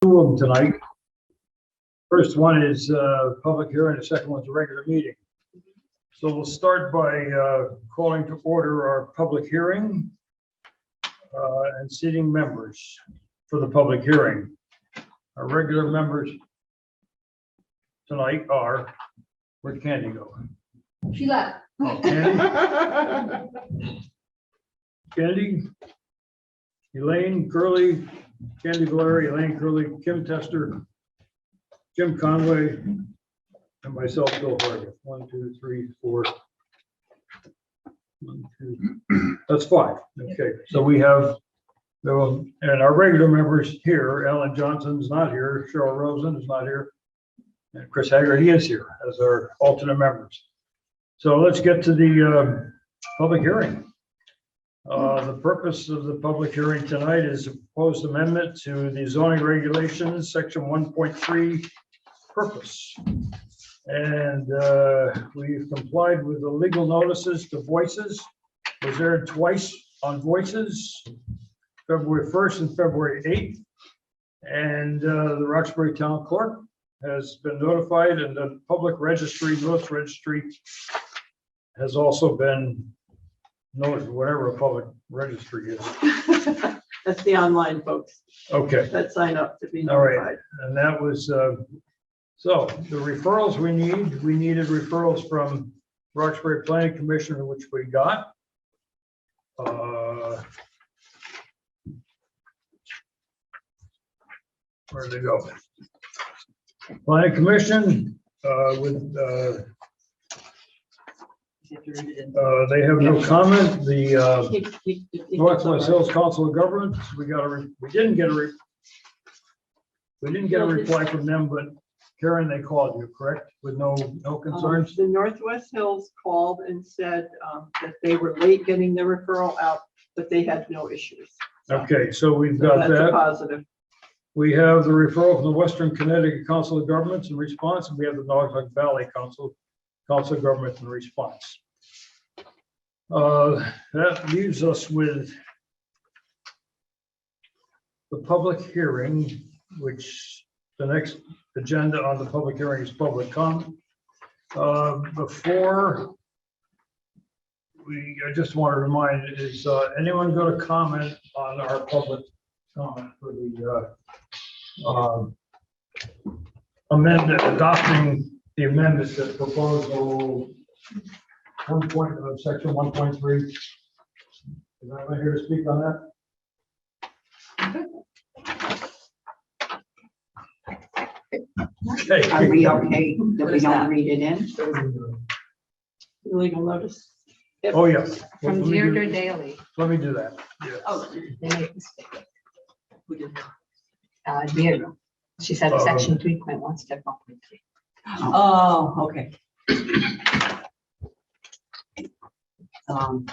Two of them tonight. First one is public hearing, the second one's a regular meeting. So we'll start by calling to order our public hearing and seating members for the public hearing. Our regular members tonight are, where'd Candy go? She left. Oh, Candy, Candy, Elaine Curley, Candy Valeri, Elaine Curley, Kim Tester, Jim Conway, and myself, Bill Hargett. 1, 2, 3, 4. 1, 2. That's 5. Okay, so we have, and our regular members here, Alan Johnson's not here, Cheryl Rosen is not here, and Chris Haggerty is here as our alternate members. So let's get to the public hearing. The purpose of the public hearing tonight is a proposed amendment to the zoning regulations, section 1.3 purpose. And we've complied with the legal notices to Voices. Was aired twice on Voices, February 1st and February 8th. And the Roxbury Town Clerk has been notified, and the public registry, North Registry, has also been notified, whatever a public registry is. That's the online folks Okay, that sign up to be all right. notified. And that was, so the referrals we needed referrals from Roxbury Planning Commission, which we got. Where'd they go? Planning Commission, with, they have no comment. The Northwest Hills Council of Governments, we didn't get a reply from them, but Karen, they called you, correct? With no concerns? The Northwest Hills called and said that they were late getting the referral out, but they had no issues. Okay, so we've got That's a that. positive. We have the referral from the Western Connecticut Council of Governments in response, and we have the Naugatuck Valley Council of Governments in response. That leaves us with the public hearing, which the next agenda on the public hearing is public comment. Before I just want to remind, is anyone going to comment on our public comment for the adopting the amendment to proposal 1 point of section 1.3? Is anyone here to speak on that? Okay. Are we okay that we don't read it in? Legal notice. Oh, yeah. From Let me do- Deirdre Daly. Let me do that. Yeah. Oh, they made a mistake. Who did that? Deirdre. She said section 3.1, step 1.3. Oh, okay. On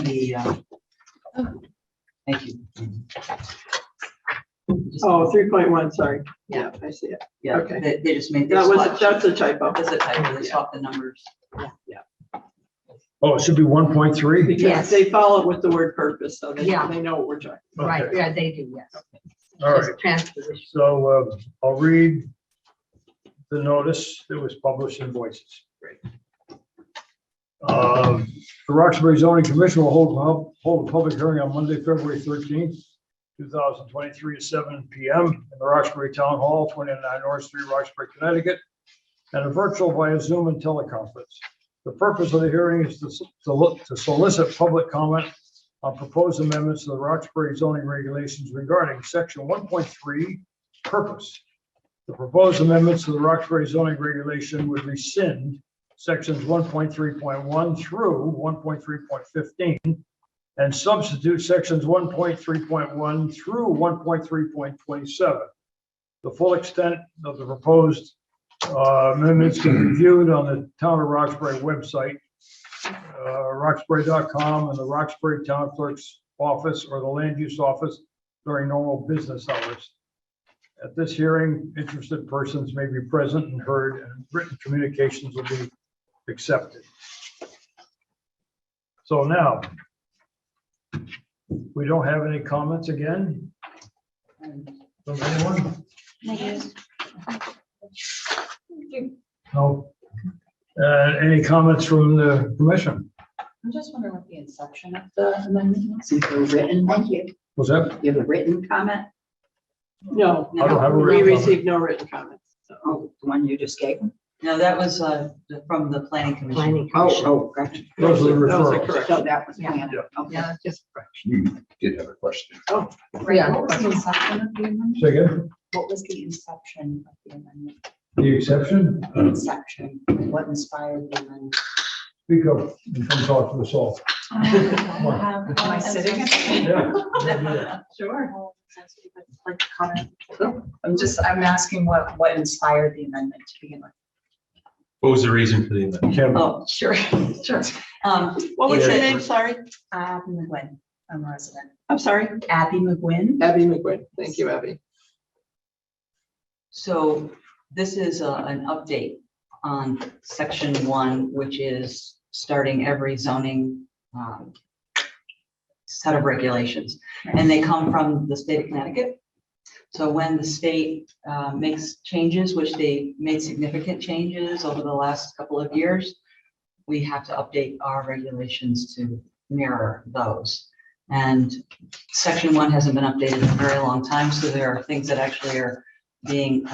the, thank you. Oh, 3.1, sorry. Yeah, I see it. Yeah, okay. they just made. That's a typo. That's a typo, they swapped the numbers. Oh, it should be 1.3? Because Yes. they follow it with the word purpose, so Yeah. they know what we're talking. Right, Okay. yeah, they do, yes. All right. Just transposition. So I'll read the notice that was published in Voices. The Roxbury Zoning Commission will hold a public hearing on Monday, February 13th, 2023 at 7 p.m. in the Roxbury Town Hall, 29 North Street, Roxbury, Connecticut, and a virtual via Zoom and teleconference. The purpose of the hearing is to solicit public comment on proposed amendments to the Roxbury zoning regulations regarding section 1.3 purpose. The proposed amendments to the Roxbury zoning regulation would rescind sections 1.3.1 through 1.3.15 and substitute sections 1.3.1 through 1.3.27. The full extent of the proposed amendments can be viewed on the Town of Roxbury website, roxbury.com, and the Roxbury Town Clerk's office or the Land Use Office during normal business hours. At this hearing, interested persons may be present and heard, and written communications will be accepted. So now, we don't have any comments again. From anyone? No. Any comments from the commission? I'm just wondering what the inception of the amendment was. Since you're written, thank you. Was that? You have a written comment? No, I don't have a we written comment. received no written comments. So, Oh, the one you just gave? No, that was from the planning commission. Planning Oh, commission. oh, gotcha. Those are the That was a referrals. correct. So that was Yeah. planned. Yeah. Okay. Yeah, just. You did have a question. Yeah. What was the inception of the amendment? Say again? What was the inception of the amendment? The exception? Inception, what inspired the amendment? Speak up and come talk to us all. Am I sitting? Yeah. Sure. I'm asking what inspired the amendment to begin with. What was the reason for the amendment? Kim, Oh, sure, sure. what was your Yeah. name? Sorry. Abby McGuinn, I'm a resident. I'm sorry. Abby McGuinn. Abby McGuinn. Thank you, Abby. So this is an update on section 1, which is starting every zoning set of regulations. And they come from the state of Connecticut. So when the state makes changes, which they made significant changes over the last couple of years, we have to update our regulations to mirror those. And section 1 hasn't been updated in a very long time, so there are things that actually are being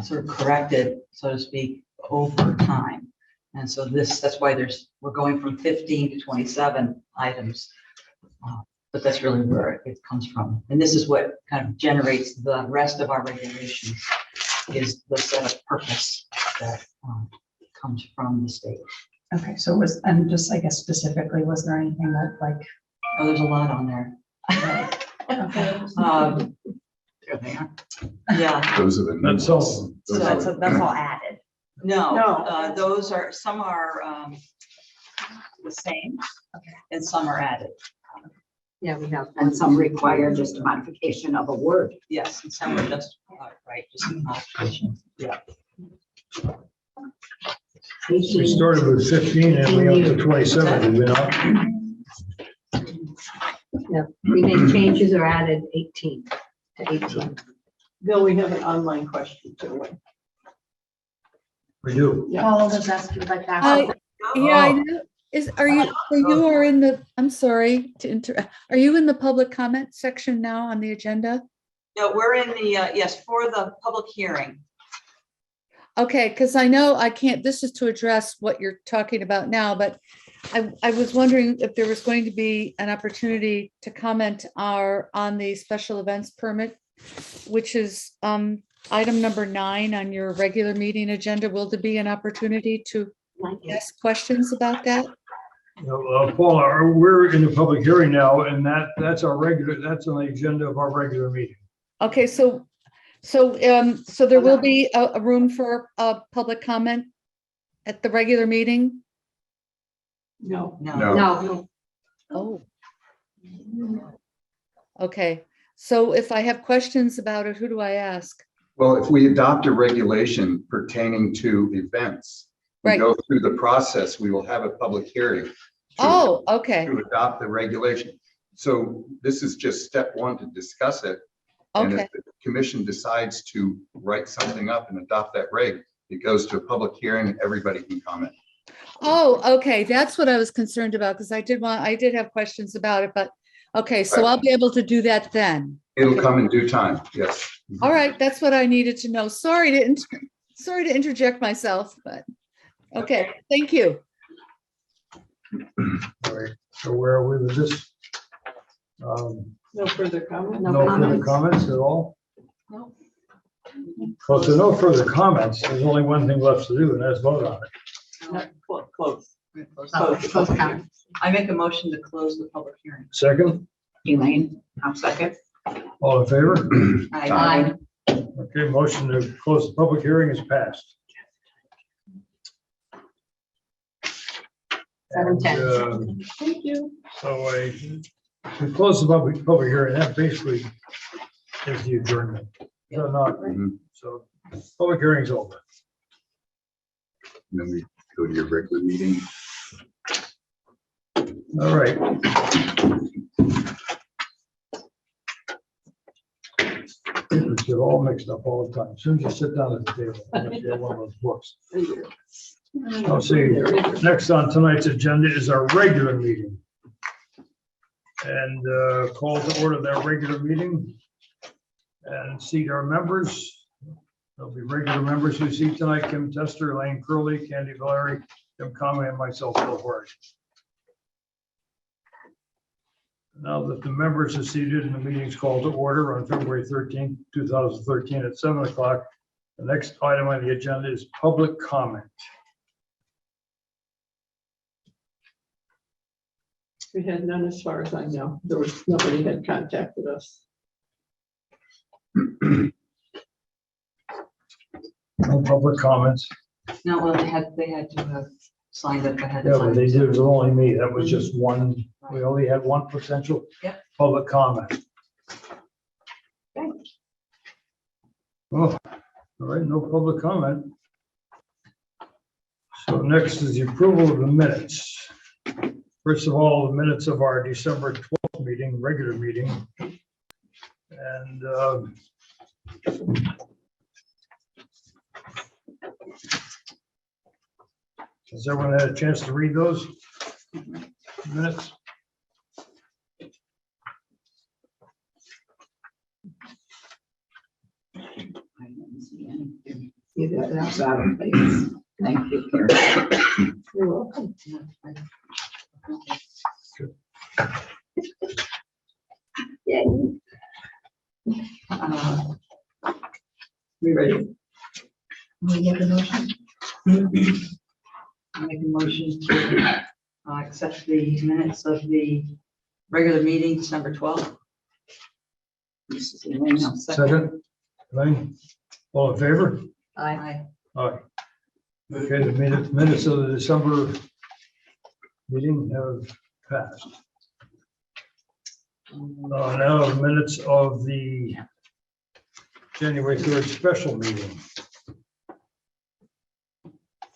sort of corrected, so to speak, over time. And so that's why we're going from 15 to 27 items. But that's really where it comes from. And this is what kind of generates the rest of our regulations, is the set of purpose that comes from the state. Okay, so and just, I guess specifically, was there anything that like, Oh, there's a lot on there. okay, There they are. Yeah, Those are the. That's all. Those So that's, are- that's all added. no, No. those are, some are the same and some are added. Yeah, we have. And some require just a modification of a word. Yes, and some are just, right, just a modification. Yeah. We started with 15 and we up to 27, did we not? Yeah, we made changes or added 18 to 18. Bill, we have an online question too. We do. Yeah. Paula was asking like that. Yeah, I know. You are in the, I'm sorry to interrupt. Are you in the public comment section now on the agenda? No, we're in the, yes, for the public hearing. Okay, because I know I can't, this is to address what you're talking about now, but I was wondering if there was going to be an opportunity to comment on the special events permit, which is item number 9 on your regular meeting agenda. Will there be an opportunity to ask questions about that? Paula, we're in the public hearing now, and that's our regular, that's on the agenda of our regular meeting. Okay, so there will be a room for a public comment at the regular meeting? No. No. No, Oh. Okay, so if I have questions about it, who do I ask? Well, if we adopt a regulation pertaining to events, we Right. go through the process, we will have a public hearing. Oh, okay, To adopt the regulation. So this is just step 1 to discuss it. And okay, if the commission decides to write something up and adopt that reg, it goes to a public hearing and everybody can comment. oh, okay, that's what I was concerned about, because I did have questions about it, but, okay, so I'll be able to do that then. It'll come in due time, yes. All right, that's what I needed to know. Sorry to interject myself, but, okay, thank you. All right, so where are we with this? No further comment? No No further comments. comments at all? No. Well, if there are no further comments, there's only one thing left to do, and that's vote on it. Not close. close comments. I make a motion to close the public hearing. Second, Elaine, I'll second. all in favor? Aye. Okay, motion to close the public hearing is passed. 7:10. And, Thank you. So we close the public hearing, that basically is the adjournment. So not, Mhm. so public hearing's over. And then we go to your regular meeting. All right. Papers get all mixed up all the time. As soon as you sit down at the table, unless you have one of those books. I'll see. Next on tonight's agenda is our regular meeting. And call to order that regular meeting and seat our members. There'll be regular members who seat tonight: Kim Tester, Elaine Curley, Candy Valeri, Jim Conway, and myself, Bill Hart. Now that the members are seated and the meeting's called to order on February 13th, 2013 at 7 o'clock, the next item on the agenda is public comment. We had none as far as I know. There was, nobody had contacted us. No public comments. No, well, they had to have signed up ahead Yeah, of but time. they did it with only me. That was just one. We only had one potential Yep. public comment. Oh, all right, no public comment. So next is the approval of the minutes. First of all, the minutes of our December 12th meeting, regular meeting. And has everyone had a chance to read those minutes? I didn't see anything. You did that. That's out of place. Thank you, Karen. You're welcome. Uh, We ready? We make a motion? I make a motion to accept the minutes of the regular meeting, December 12th. This is Elaine, I'll Second, Elaine, all in favor? Aye. Aye. Okay, the minutes of the December meeting have passed. Now the minutes of the January 3rd special meeting.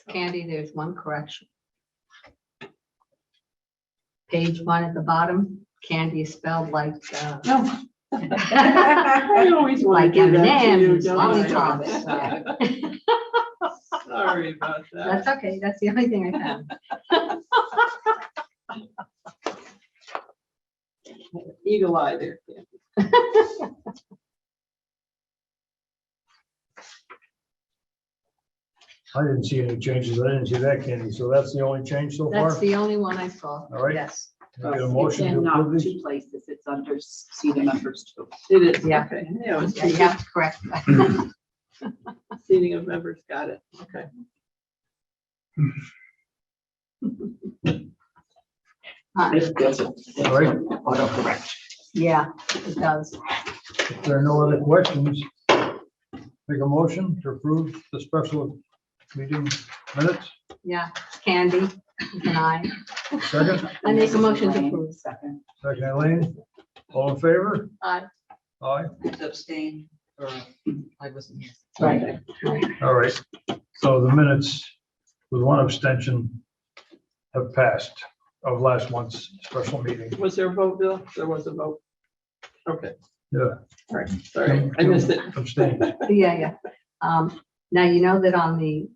Candy, there's one correction. Page 1 at the bottom, Candy is spelled like, No. I always want like to do that to M&Ms you, and don't I? lollipops. Sorry about that. That's okay, that's the only thing I found. Eagle eye there. Candy. I didn't see any changes. I didn't see that, Candy. So that's the only change so far? That's the only one I saw. All right. Yes. Can I get a It's motion to in approve these? 2 places. It's under seating members too. It is, Yeah. okay. Yeah, Yeah, you have to correct that. seating of members, got it, okay. It doesn't. All right. Autocorrect. Yeah, it does. If there are no other questions, make a motion to approve the special meeting minutes. Yeah, Candy, and I Second, make a motion to approve. Second. second Elaine, all in favor? Aye. Aye. Abstain, or I wasn't here. Right. All right. So the minutes with one abstention have passed of last month's special meeting. Was there a vote, Bill? There was a vote. Okay, Yeah. all right, sorry, I missed it. Abstain. Yeah. Now, you know that on the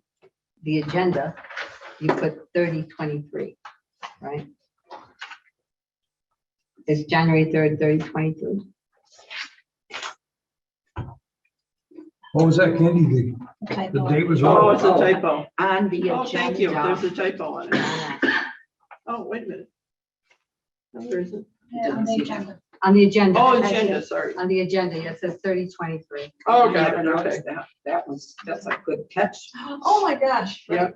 agenda, you put 3023, right? It's January 3rd, 3023. What was that, Candy? The date was Oh, wrong. it's a typo. On the Oh, thank you, there's agenda. a typo on it. Oh, wait a minute. No, there isn't. On the agenda. Oh, agenda, sorry. On the agenda, yeah, it says 3023. Oh, I got never it, okay. noticed that. That's a good catch. Oh, my gosh. Yeah.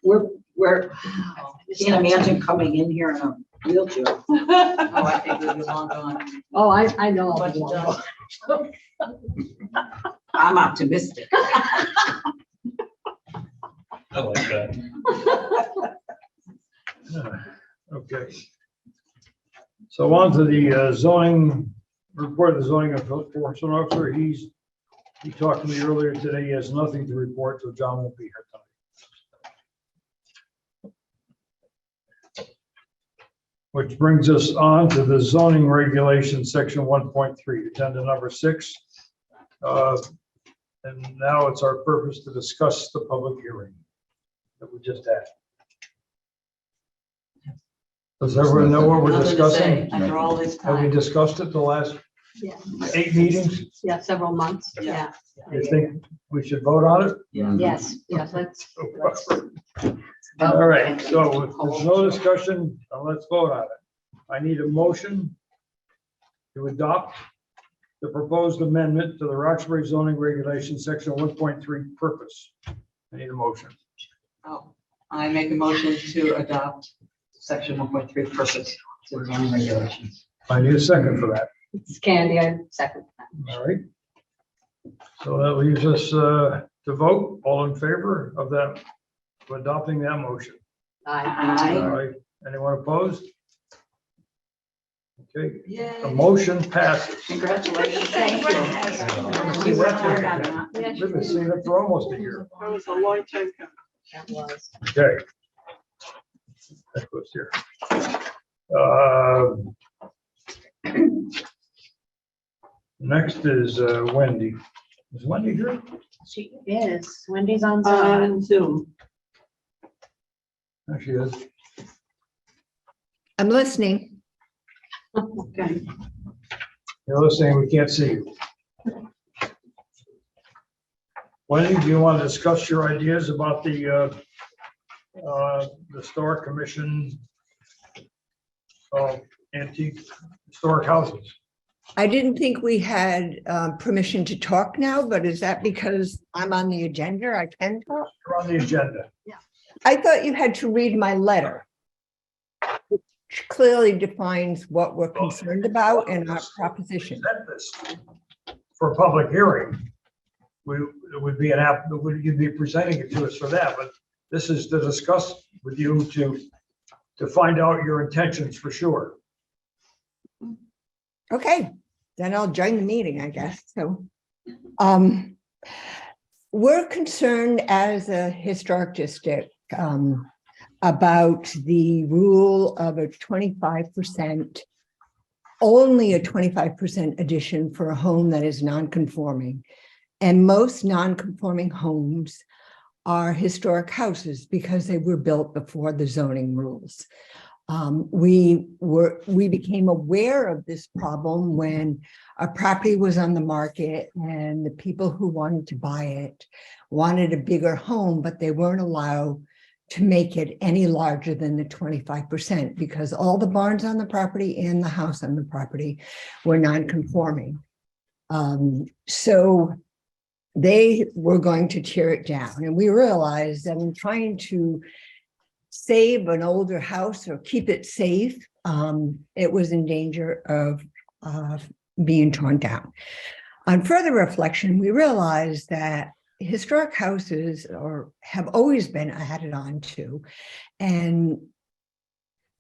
We're, Wow. can't imagine coming in here in a wheelchair. Oh, I think we'll be long gone. Oh, I know. I'll But be it long. does. I'm optimistic. I like that. Okay. So on to the zoning, report of the zoning enforcement officer. He talked to me earlier today. He has nothing to report, so John won't be here tonight. Which brings us on to the zoning regulation, section 1.3, agenda number 6. And now it's our purpose to discuss the public hearing that we just had. Does everyone know what we're Nothing to say discussing? after all this Have we time. discussed it the last Yeah, 8 meetings? yeah, several months, yeah. You think we should vote on it? Yes, yes, let's. All right, so if there's no discussion, let's vote on it. I need a motion to adopt the proposed amendment to the Roxbury zoning regulation, section 1.3 purpose. I need a motion. Oh, I make a motion to adopt section 1.3 purpose to the zoning regulations. I need a second for that. It's Candy, I second. All right. So that leaves us to vote. All in favor of that, of adopting that motion? Aye. All right. Anyone opposed? Okay, the Yay. motion passes. Congratulations. Thank you. You worked hard on that. Yeah, We've been seeing it for almost a year. That was a long time coming. that was. Okay. That goes here. Next is Wendy. Is Wendy here? She is. Wendy's on On Zoom. There she is. I'm listening. Okay. You're listening, we can't see you. Wendy, do you want to discuss your ideas about the historic commission of antique historic houses? I didn't think we had permission to talk now, but is that because I'm on the agenda? I can talk? You're on the agenda. I thought you had to read my letter, which clearly defines what we're concerned about and our proposition. Present this for a public hearing. It would be you'd be presenting it to us for that, but this is to discuss with you to find out your intentions for sure. Okay, then I'll join the meeting, I guess. So, we're concerned as a historic district about the rule of a 25%, only a 25% addition for a home that is non-conforming. And most non-conforming homes are historic houses because they were built before the zoning rules. We became aware of this problem when a property was on the market and the people who wanted to buy it wanted a bigger home, but they weren't allowed to make it any larger than the 25% because all the barns on the property and the house on the property were non-conforming. So they were going to tear it down. And we realized that in trying to save an older house or keep it safe, it was in danger of being torn down. On further reflection, we realized that historic houses have always been added on to, and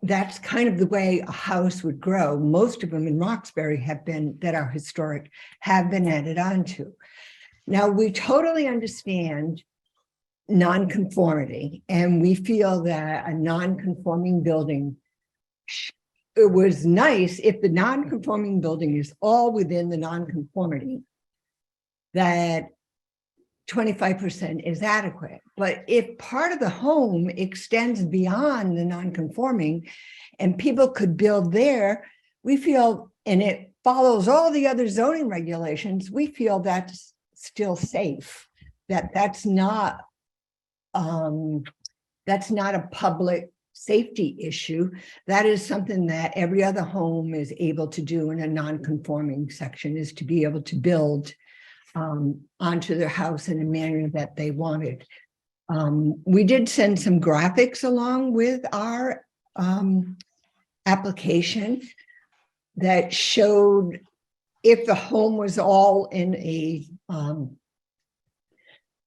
that's kind of the way a house would grow. Most of them in Roxbury that are historic have been added on to. Now, we totally understand nonconformity, and we feel that a non-conforming building, it was nice if the non-conforming building is all within the nonconformity, that 25% is adequate. But if part of the home extends beyond the non-conforming and people could build there, we feel, and it follows all the other zoning regulations, we feel that's still safe, that's not a public safety issue. That is something that every other home is able to do in a non-conforming section, is to be able to build onto their house in a manner that they wanted. We did send some graphics along with our application that showed if the home was all in a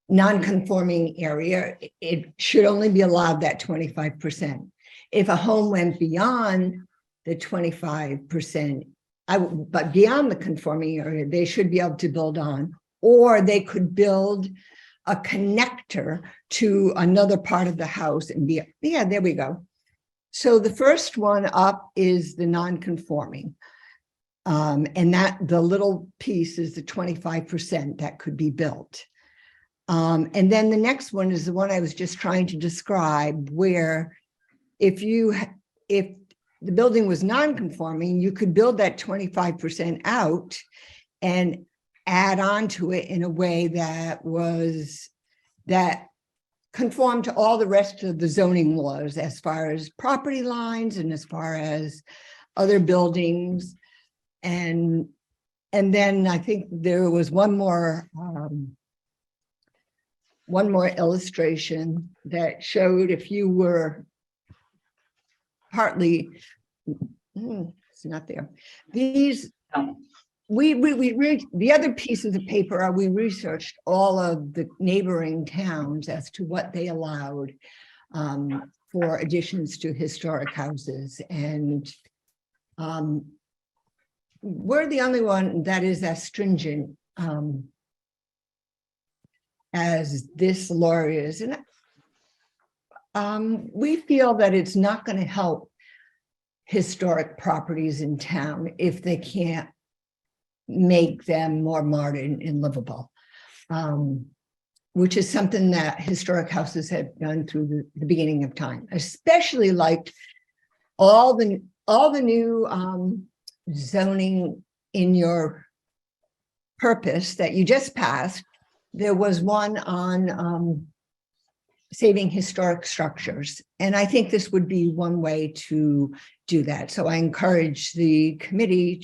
non-conforming area, it should only be allowed that 25%. If a home went beyond the 25%, but beyond the conforming area, they should be able to build on, or they could build a connector to another part of the house and be, yeah, there we go. So the first one up is the non-conforming. And that the little piece is the 25% that could be built. And then the next one is the one I was just trying to describe, where if the building was non-conforming, you could build that 25% out and add on to it in a way that conformed to all the rest of the zoning laws as far as property lines and as far as other buildings. And then I think there was one more illustration that showed if you were partly, it's not there. These, the other pieces of paper are we researched all of the neighboring towns as to what they allowed for additions to historic houses. And we're the only one that is as stringent as this law is. And we feel that it's not going to help historic properties in town if they can't make them more modern and livable, which is something that historic houses have done through the beginning of time, especially like all the new zoning in your purpose that you just passed. There was one on saving historic structures. And I think this would be one way to do that. So I encourage the commission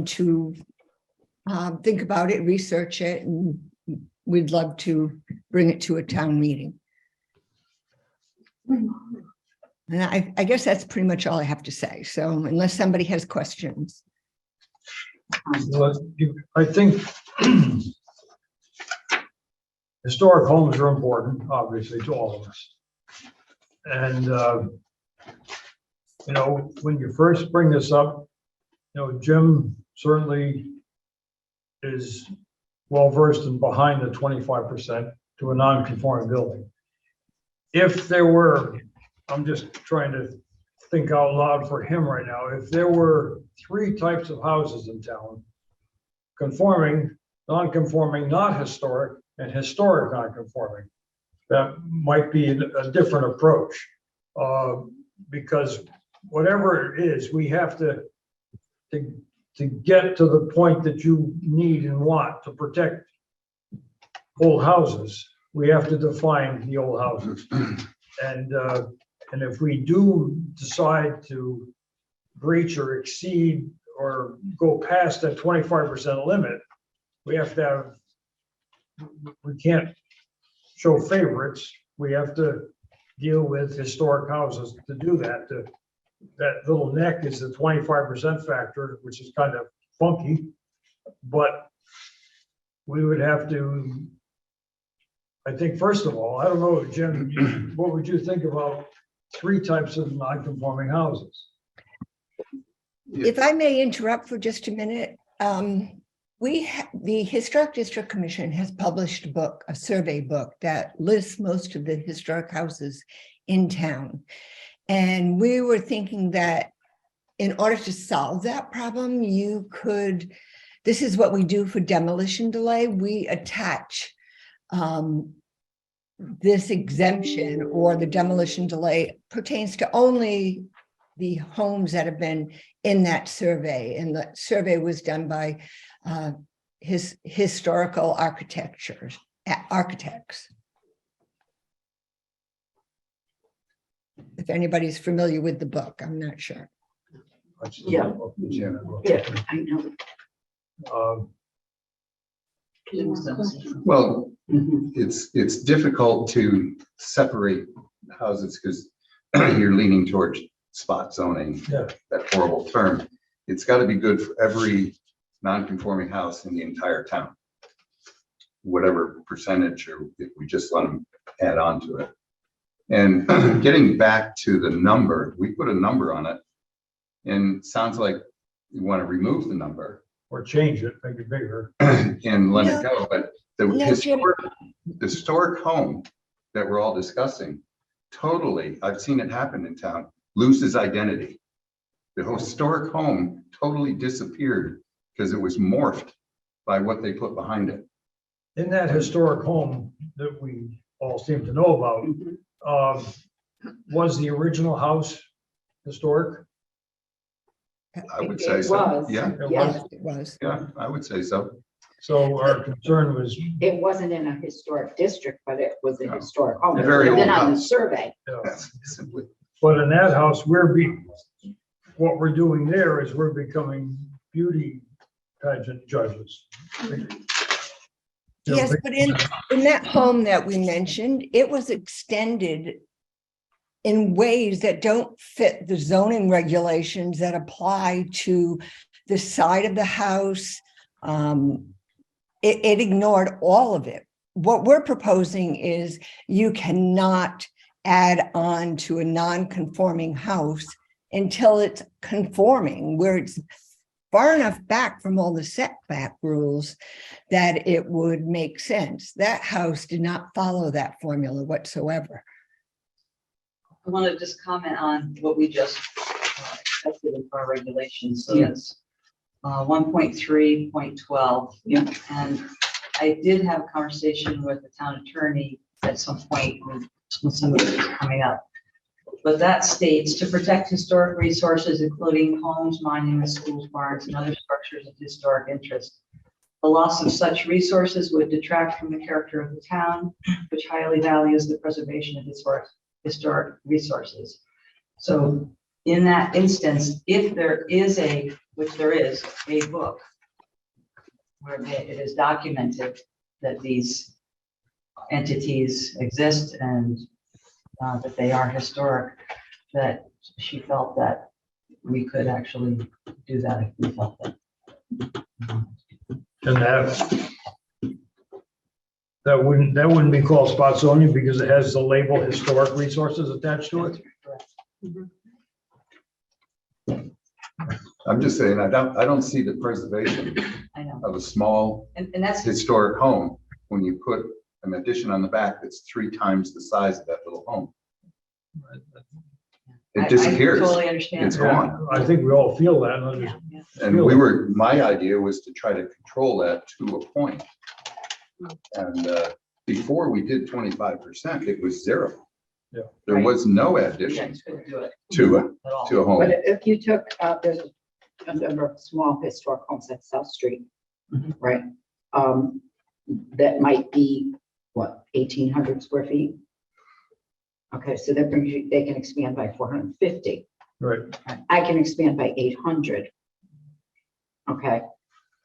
to think about it, research it, and we'd love to bring it to a town meeting. And I guess that's pretty much all I have to say. So unless somebody has questions. I think historic homes are important, obviously, to all of us. And, when you first bring this up, Jim certainly is well-versed and behind the 25% to a non-conforming building. If there were, I'm just trying to think out loud for him right now, if there were 3 types of houses in town, conforming, non-conforming, not historic, and historic non-conforming, that might be a different approach. Because whatever it is, we have to get to the point that you need and want to protect old houses. We have to define the old houses. And if we do decide to breach or exceed or go past that 25% limit, we have to have, we can't show favorites. We have to deal with historic houses to do that. That little neck is the 25% factor, which is kind of funky, but we would have to, I think, first of all, I don't know, Jim, what would you think about 3 types of non-conforming houses? If I may interrupt for just a minute, the Historic District Commission has published a book, a survey book that lists most of the historic houses in town. And we were thinking that in order to solve that problem, this is what we do for demolition delay. We attach this exemption, or the demolition delay pertains to only the homes that have been in that survey. And the survey was done by historical architects. If anybody's familiar with the book, I'm not sure. Yeah. Yeah, I know. Well, it's difficult to separate houses because you're leaning towards spot zoning, Yeah. that horrible term. It's got to be good for every non-conforming house in the entire town, whatever percentage, or if we just let them add on to it. And getting back to the number, we put a number on it, and it sounds like you want to remove the number Or change it, make it bigger. and let it go. But the Jim. historic home that we're all discussing, totally, I've seen it happen in town, loses identity. The historic home totally disappeared because it was morphed by what they put behind it. In that historic home that we all seem to know about, was the original house historic? I would say It so. was. Yeah, It Yes. was. It was. yeah, I would say so. So our concern was, It wasn't in a historic district, but it was a No. historic home. A It very would have been old on the house. survey. That's simply, but in that house, what we're doing there is we're becoming beauty pageant judges. Yes, but in that home that we mentioned, it was extended in ways that don't fit the zoning regulations that apply to the side of the house. It ignored all of it. What we're proposing is you cannot add on to a non-conforming house until it's conforming, where it's far enough back from all the setback rules that it would make sense. That house did not follow that formula whatsoever. I want to just comment on what we just accepted in our regulations. So that's 1.3.12. Yeah. And I did have a conversation with the town attorney at some point when some of this was coming up. But that states to protect historic resources, including homes, monuments, schools, barns, and other structures of historic interest. The loss of such resources would detract from the character of the town, which highly values the preservation of historic resources. So in that instance, if there is which there is, a book where it is documented that these entities exist and that they are historic, that she felt that we could actually do that if we felt that. And that wouldn't be called spot zoning because it has the label historic resources attached to it. I'm just saying, I don't see the preservation I know, of a small and that's, historic home when you put an addition on the back that's 3 times the size of that little home. I It disappears. totally understand. It's gone. I think we all feel that. and I Yeah, just- yeah. And my idea was to try to control that to a point. And before we did 25%, it was 0. Yeah. There Right. was no You addition guys couldn't do it to at all. a home. But if you took, there's a number of small historic homes at South Street, Mhm. right? That might be, what, 1,800 square feet? Okay, so that brings you, they can expand by 450. Right. I can expand by 800. Okay,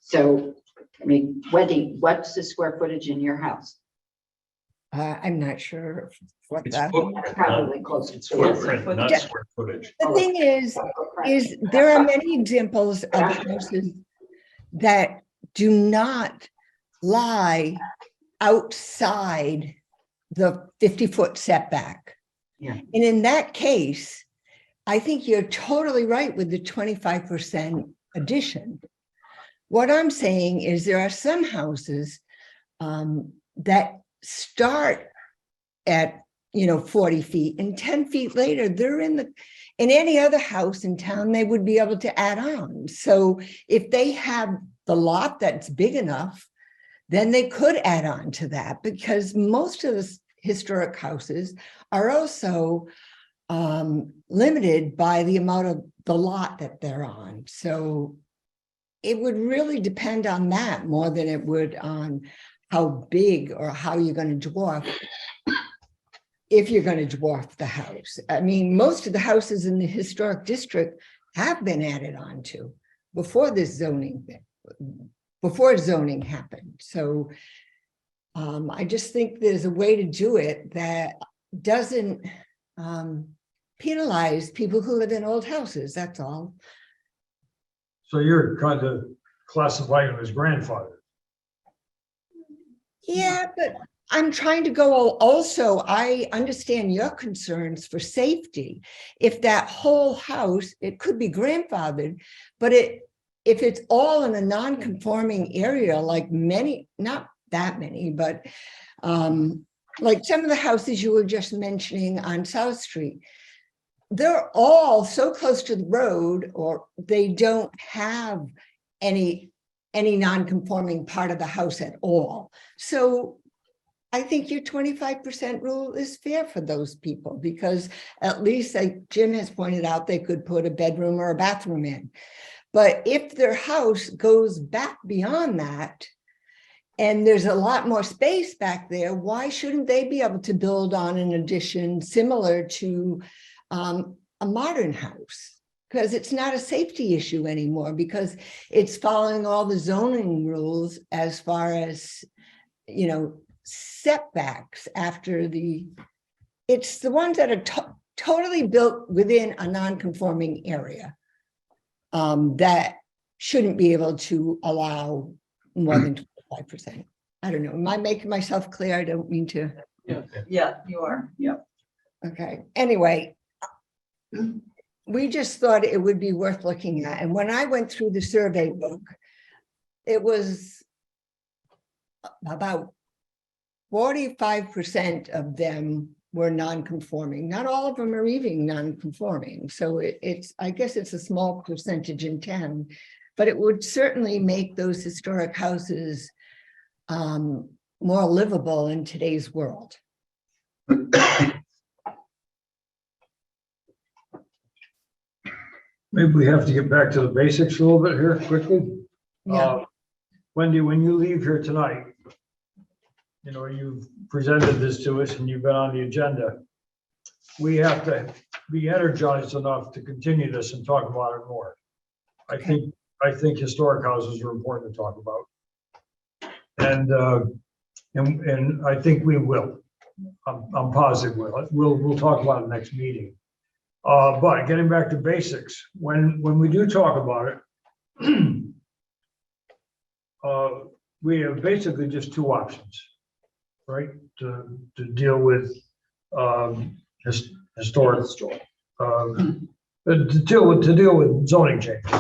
so, I mean, Wendy, what's the square footage in your house? I'm not sure what It's that. Probably closer It's to footprint, not Yeah. square footage. The thing is there are many examples of houses that do not lie outside the 50-foot setback. Yeah. And in that case, I think you're totally right with the 25% addition. What I'm saying is there are some houses that start at 40 feet, and 10 feet later, they're in any other house in town, they would be able to add on. So if they have the lot that's big enough, then they could add on to that, because most of the historic houses are also limited by the amount of the lot that they're on. So it would really depend on that more than it would on how big or how you're going to dwarf, if you're going to dwarf the house. I mean, most of the houses in the historic district have been added on to before this zoning thing, before zoning happened. So I just think there's a way to do it that doesn't penalize people who live in old houses, that's all. So you're kind of classifying them as grandfather. Yeah, but I'm trying to go also, I understand your concerns for safety. If that whole house, it could be grandfathered, but if it's all in a non-conforming area, like many, not that many, but like some of the houses you were just mentioning on South Street, they're all so close to the road, or they don't have any non-conforming part of the house at all. So I think your 25% rule is fair for those people, because at least, like Jim has pointed out, they could put a bedroom or a bathroom in. But if their house goes back beyond that, and there's a lot more space back there, why shouldn't they be able to build on an addition similar to a modern house? Because it's not a safety issue anymore, because it's following all the zoning rules as far as, you know, setbacks after it's the ones that are totally built within a non-conforming area that shouldn't be able to allow more than 25%. I don't know. Am I making myself clear? I don't mean to. Yeah, you are. Yeah. Okay. Anyway, we just thought it would be worth looking at. And when I went through the survey book, it was about 45% of them were non-conforming. Not all of them are even non-conforming. So I guess it's a small percentage in town, but it would certainly make those historic houses more livable in today's world. Maybe we have to get back to the basics a little bit here quickly. Yeah. Wendy, when you leave here tonight, you know, you've presented this to us and you've been on the agenda. We have to be energized enough to continue this and talk about it more. I think historic houses are important to talk about. And I think we will. I'm positive we'll talk about it next meeting. But getting back to basics, when we do talk about it, we have basically just two options, right? To deal with historic, to deal with zoning changes.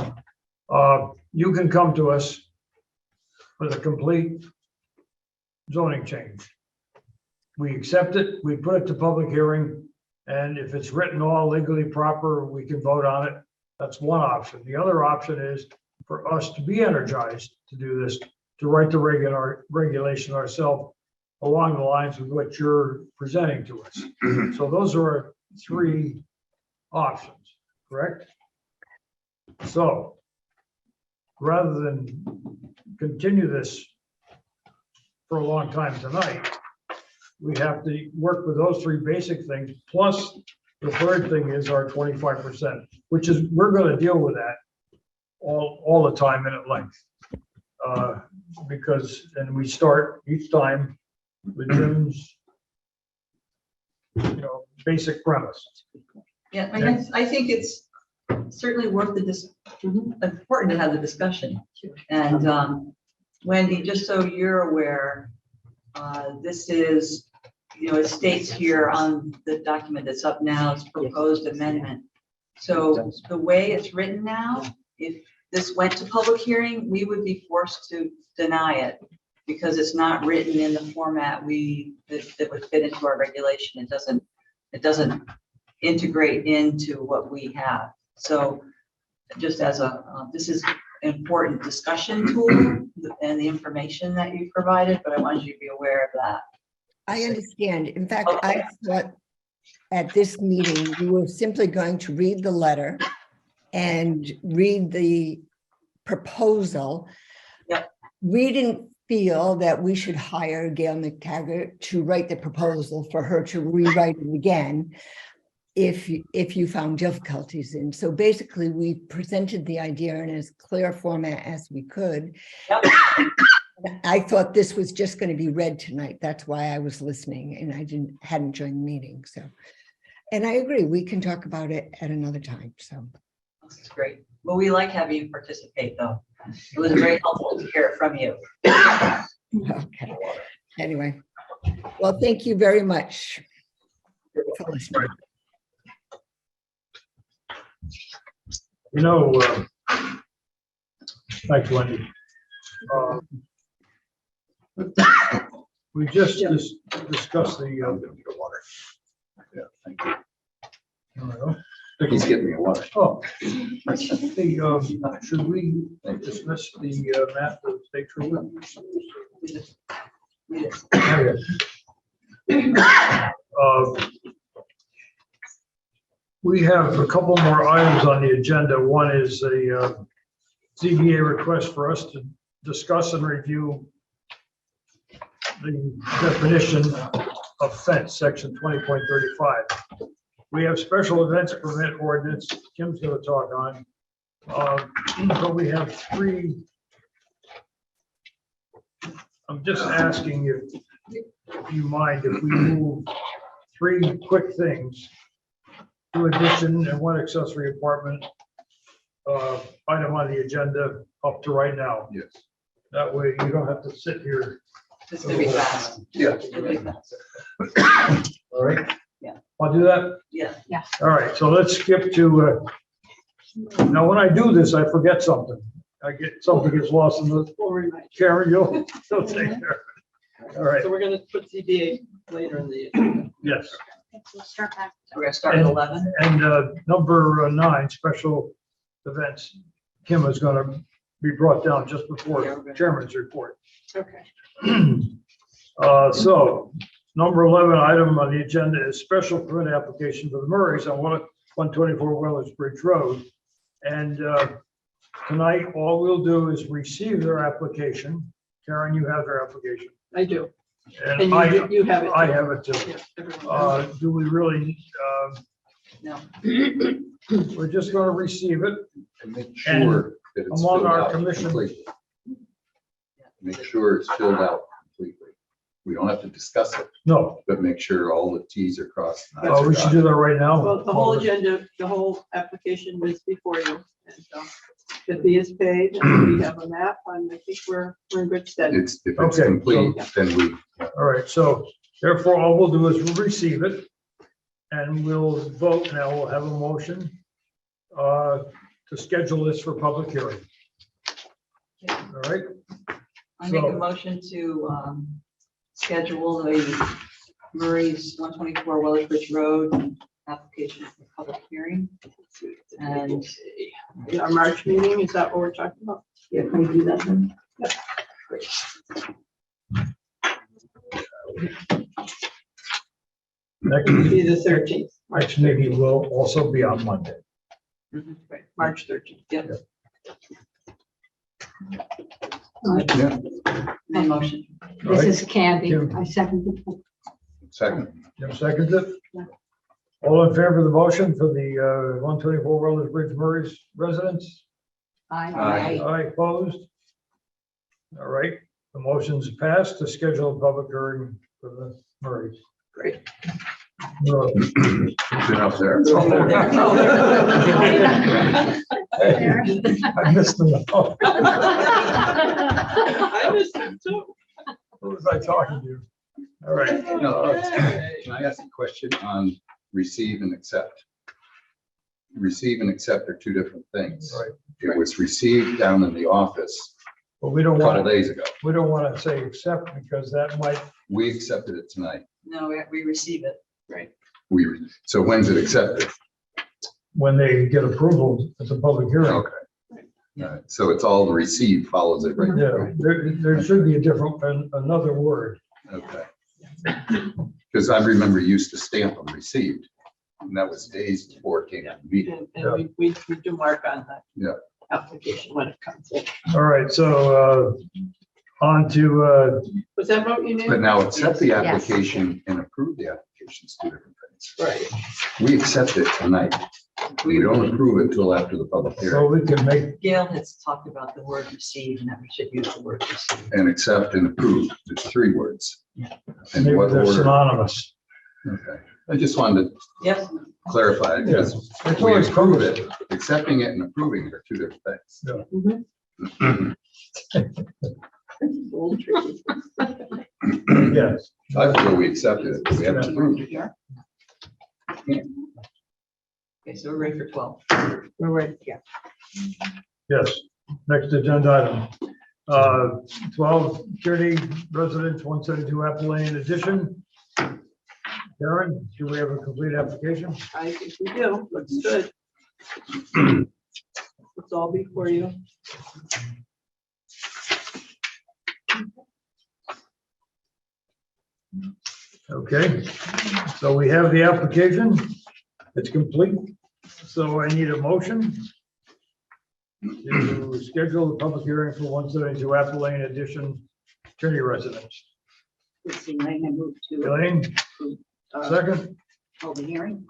You can come to us with a complete zoning change. We accept it, we put it to public hearing, and if it's written all legally proper, we can vote on it. That's one option. The other option is for us to be energized to do this, to write the regulation ourselves along the lines of what you're presenting to us. So those are our three options, correct? So rather than continue this for a long time tonight, we have to work with those three basic things. Plus, the third thing is our 25%, which is, we're going to deal with that all the time and at length. Because, and we start each time with Jim's, basic premise. Yeah, I think it's certainly worth important to have the discussion. And Wendy, just so you're aware, this is, it states here on the document that's up now, it's proposed amendment. So the way it's written now, if this went to public hearing, we would be forced to deny it because it's not written in the format that would fit into our regulation. It doesn't integrate into what we have. So just as this is an important discussion tool and the information that you provided, but I wanted you to be aware of that. I understand. In fact, I thought at this meeting, we were simply going to read the letter and read the proposal. Yep. We didn't feel that we should hire Gail McTaggart to write the proposal for her to rewrite it again if you found difficulties in. So basically, we presented the idea in as clear format as we could. Yep. I thought this was just going to be read tonight. That's why I was listening, and I hadn't joined the meeting. So, and I agree, we can talk about it at another time. So This is great. Well, we like having you participate, though. It was very helpful to hear it from you. okay. Anyway, well, thank you very much for listening. Thanks, Wendy. We just discussed the. I'm gonna get water. Yeah, thank you. There we go. He's getting me a water. Oh. Should we dismiss the map of state trooper? We have a couple more items on the agenda. One is a ZBA request for us to discuss and review the definition of fence, section 20.35. We have special events permit ordinance, Kim's gonna talk on. But we have three. I'm just asking if you mind if we move three quick things. Two addition and one accessory apartment item on the agenda up to right now. Yes. That way you don't have to sit here. It's gonna be fast. Yeah. It'll be fast. All right? Yeah. I'll do that. Yeah. All right, so let's skip to, now when I do this, I forget something. Something gets lost in the, We'll remind Karen, you'll take care. All you. right, So we're gonna put ZBA later in the agenda. yes. We'll start back. We're gonna start at 11. And number 9, special events, Kim is gonna be brought down just before chairman's report. Okay. So, number 11 item on the agenda is special permit application for the Murrays on 124 Wellers Bridge Road. And tonight, all we'll do is receive their application. Karen, you have their application. I do. And And you have it. I have it too. Yeah, everyone does. Do we really, No. we're just gonna receive it And make sure that it's among filled our out commission- completely. Make sure it's filled out completely. We don't have to discuss it, no, but make sure all the Ts are crossed. and Is are we should dotted. do that right now. Well, the whole agenda, the whole application was before you. And the fee is paid, and we have a map, and I think we're in good stead. If it's Okay, complete, then we, All right, so therefore, all we'll do is we'll receive it and we'll vote. Now we'll have a motion to schedule this for public hearing. All right, I make a So- motion to schedule the Murray's 124 Wellers Bridge Road application for public hearing. And In our March meeting, is that what we're talking about? yeah, can we do that then? next, Be the 13th, next meeting will also be on Monday. right, March 13th. Yep. yeah, My motion. All This right, is Candy. Kim. I second it. second. Jim seconds it. All in favor of the motion for the 124 Wellers Bridge Murray's residents? Aye. Aye, opposed? All right, the motion's passed to schedule a public hearing for the Murrays. Great. Been up there. Hey, I missed them. I missed it too. Who was I talking to? All right, No, can I ask a question on receive and accept? Receive and accept are two different things. right, It was received down in the office but we a don't couple want, days ago. we don't want to say accept because that might, We accepted it tonight. No, we receive it. So when's it accepted? when they get approval, it's a public hearing. Okay. All right. So it's all the receive follows it right Yeah, there. there should be a different, another word. Okay. Because I remember you used to stamp them received. And that was days before it came to the meeting. And we do mark on that. Yeah. Application when it comes in. All right, so on to, Was that what you But needed? now accept the Yes. application and approve the application is two different things. Right. We accept it tonight. We don't approve it until after the public so hearing. we can make, Gail has talked about the word receive and that we should use the word receive. And accept and approve, there's 3 words. And maybe what they're order? synonymous. Okay. I just wanted to Yep. clarify it because It's we always approve it, accepting it and approving it are two different things. Old tricky. Yes, I feel we accepted it, but we haven't approved it. Okay, so we're ready for 12. We're ready, yeah. yes. Next agenda item. 12, Kearney Residence, 172 Apple Lane addition. Karen, do we have a complete application? I think we do. Looks good. It's all before you. Okay, so we have the application. It's complete. So I need a motion to schedule the public hearing for 172 Apple Lane addition attorney residence. Christine Lang, I move to Elaine, second, hold the hearing.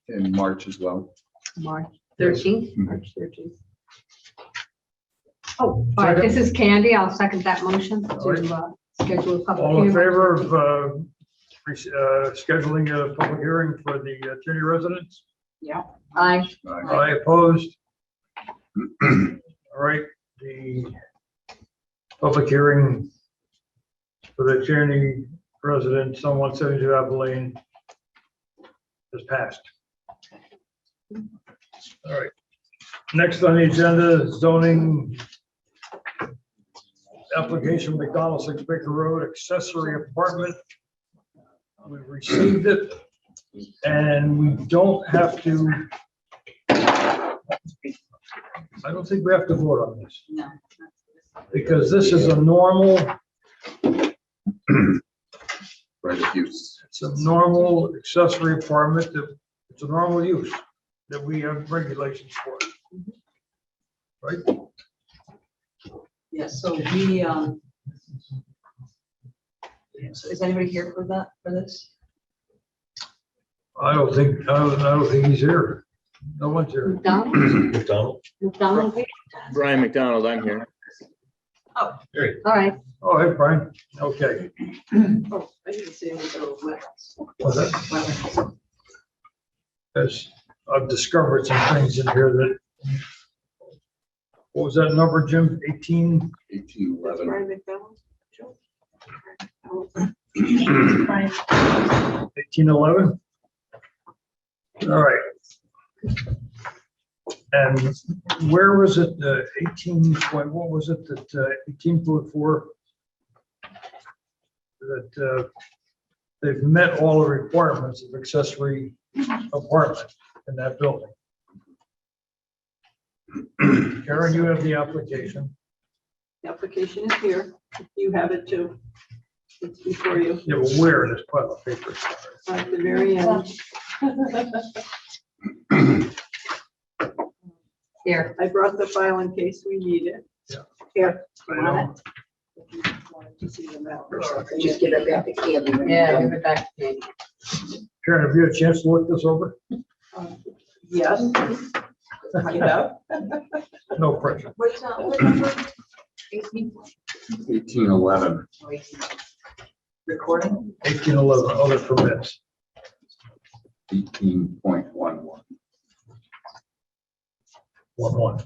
In March as well. March 13th. March 13th. Oh, all right, this is Candy. I'll second that motion All right. to schedule a public all in hearing. favor of scheduling a public hearing for the attorney residence? Yeah. Aye. I opposed. All right, the public hearing for the attorney residence on 172 Apple Lane has passed. All right, next on the agenda, zoning application, McDonald 6 Baker Road, accessory apartment. We received it, and we don't have to, I don't think we have to vote on this, No. because this is a normal, Right of use. it's a normal accessory apartment, that it's a normal use that we have regulations for. Right? Yes, so we, so is anybody here for that, for this? I don't think he's here. No one's here. McDonald? McDonald. McDonald? Brian McDonald, I'm here. All right, Oh, hey, Brian. Okay. Oh, I didn't see any little wetlands. What's that? As I've discovered some things in here that, what was that number, Jim? 18? 1811. Brian McDonald? Joe? 1811? All right. And where was it, 18 point, what was it that 18.4? That they've met all the requirements of accessory apartment in that building. Karen, you have the application. The application is here. You have it too. It's before you, You have a where in this pile of paper. at the very end. here. I brought the file in case we need it. Yeah. Here. I know. If you wanted to see the map or So something. just give it back to Candy. when you're Yeah, done. give it back to me. Karen, have you had a chance to look this over? Yes. You have? No pressure. What number? 18? 1811. Recording? 1811, other permits. 18.11. 1-1. 1811.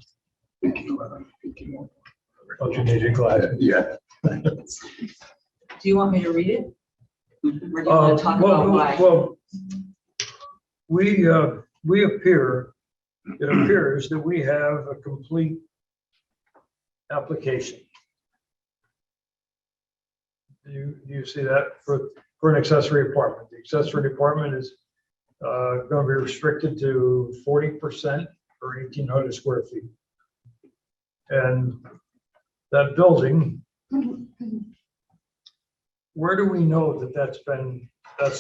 1811. Don't you need your glasses? Yeah. Do you want me to read it? Or do you want to talk about why? Well, we appear, it appears that we have a complete application. Do you see that for an accessory apartment? The accessory apartment is going to be restricted to 40% or 1,800 square feet. And that building, where do we know that that's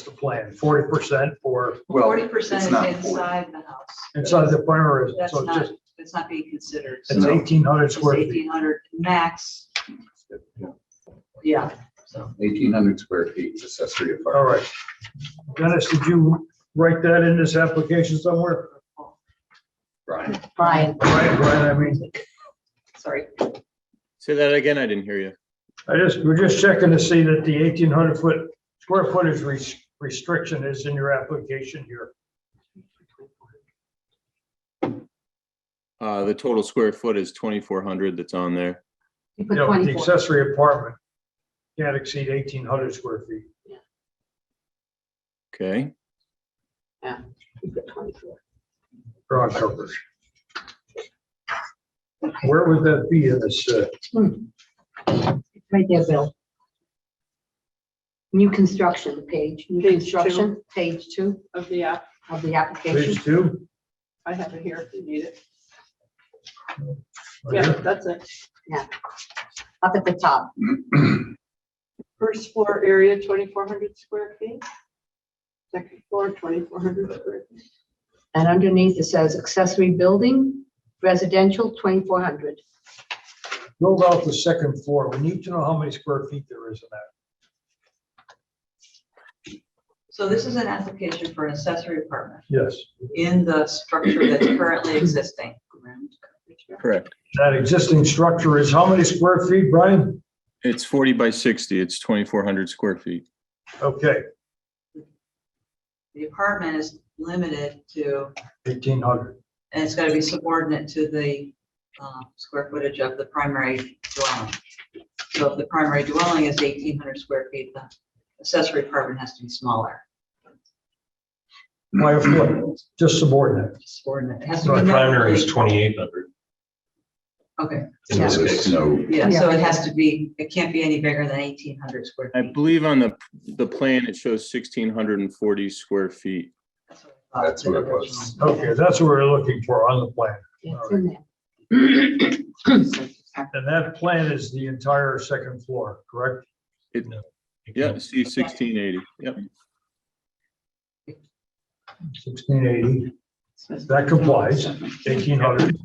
the plan? 40% for Well, 40% it's is not inside the house. inside the primary That's residence, so not, it's just, it's not being considered. it's So 1,800 it's square feet. 1,800 max. Yeah, so 1,800 square feet accessory apartment. All right. Dennis, did you write that in this application somewhere? Brian. Brian, Brian, I mean, sorry. Say that again, I didn't hear you. we're just checking to see that the 1,800 square footage restriction is in your application here. The total square foot is 2,400 that's on there. you You put know, the 24. accessory apartment can't exceed 1,800 square feet. Okay. You put 24. Ground coverage. Where would that be in this? Right there, Bill. New construction, page, new Page construction, page 2 of the app. of the application. Page 2. I have it here if you need it. Right Yeah, here. that's it. Up at the top. First floor area, 2,400 square feet. Second floor, 2,400 square feet. And underneath it says accessory building, residential, 2,400. Build out the second floor. We need to know how many square feet there is in that. So this is an application for an accessory apartment Yes, in the structure that's currently existing. Correct. that existing structure is how many square feet, Brian? It's 40 by 60. It's 2,400 square feet. Okay, The apartment is limited to, 1,800. and it's got to be subordinate to the square footage of the primary dwelling. So if the primary dwelling is 1,800 square feet, the accessory apartment has to be smaller. By a foot, just subordinate. Subordinate. It has to be. Our primary is minimally- 2,800 Okay, in this There's case. no, yeah, so it has to be, it can't be any bigger than 1,800 square I feet. believe on the plan, it shows 1,640 square feet. That's what it was. Okay, that's what we're looking for on the plan. It's in there. And that plan is the entire second floor, correct? Yeah, see 1,680. Yep. 1680, that complies, 1,800.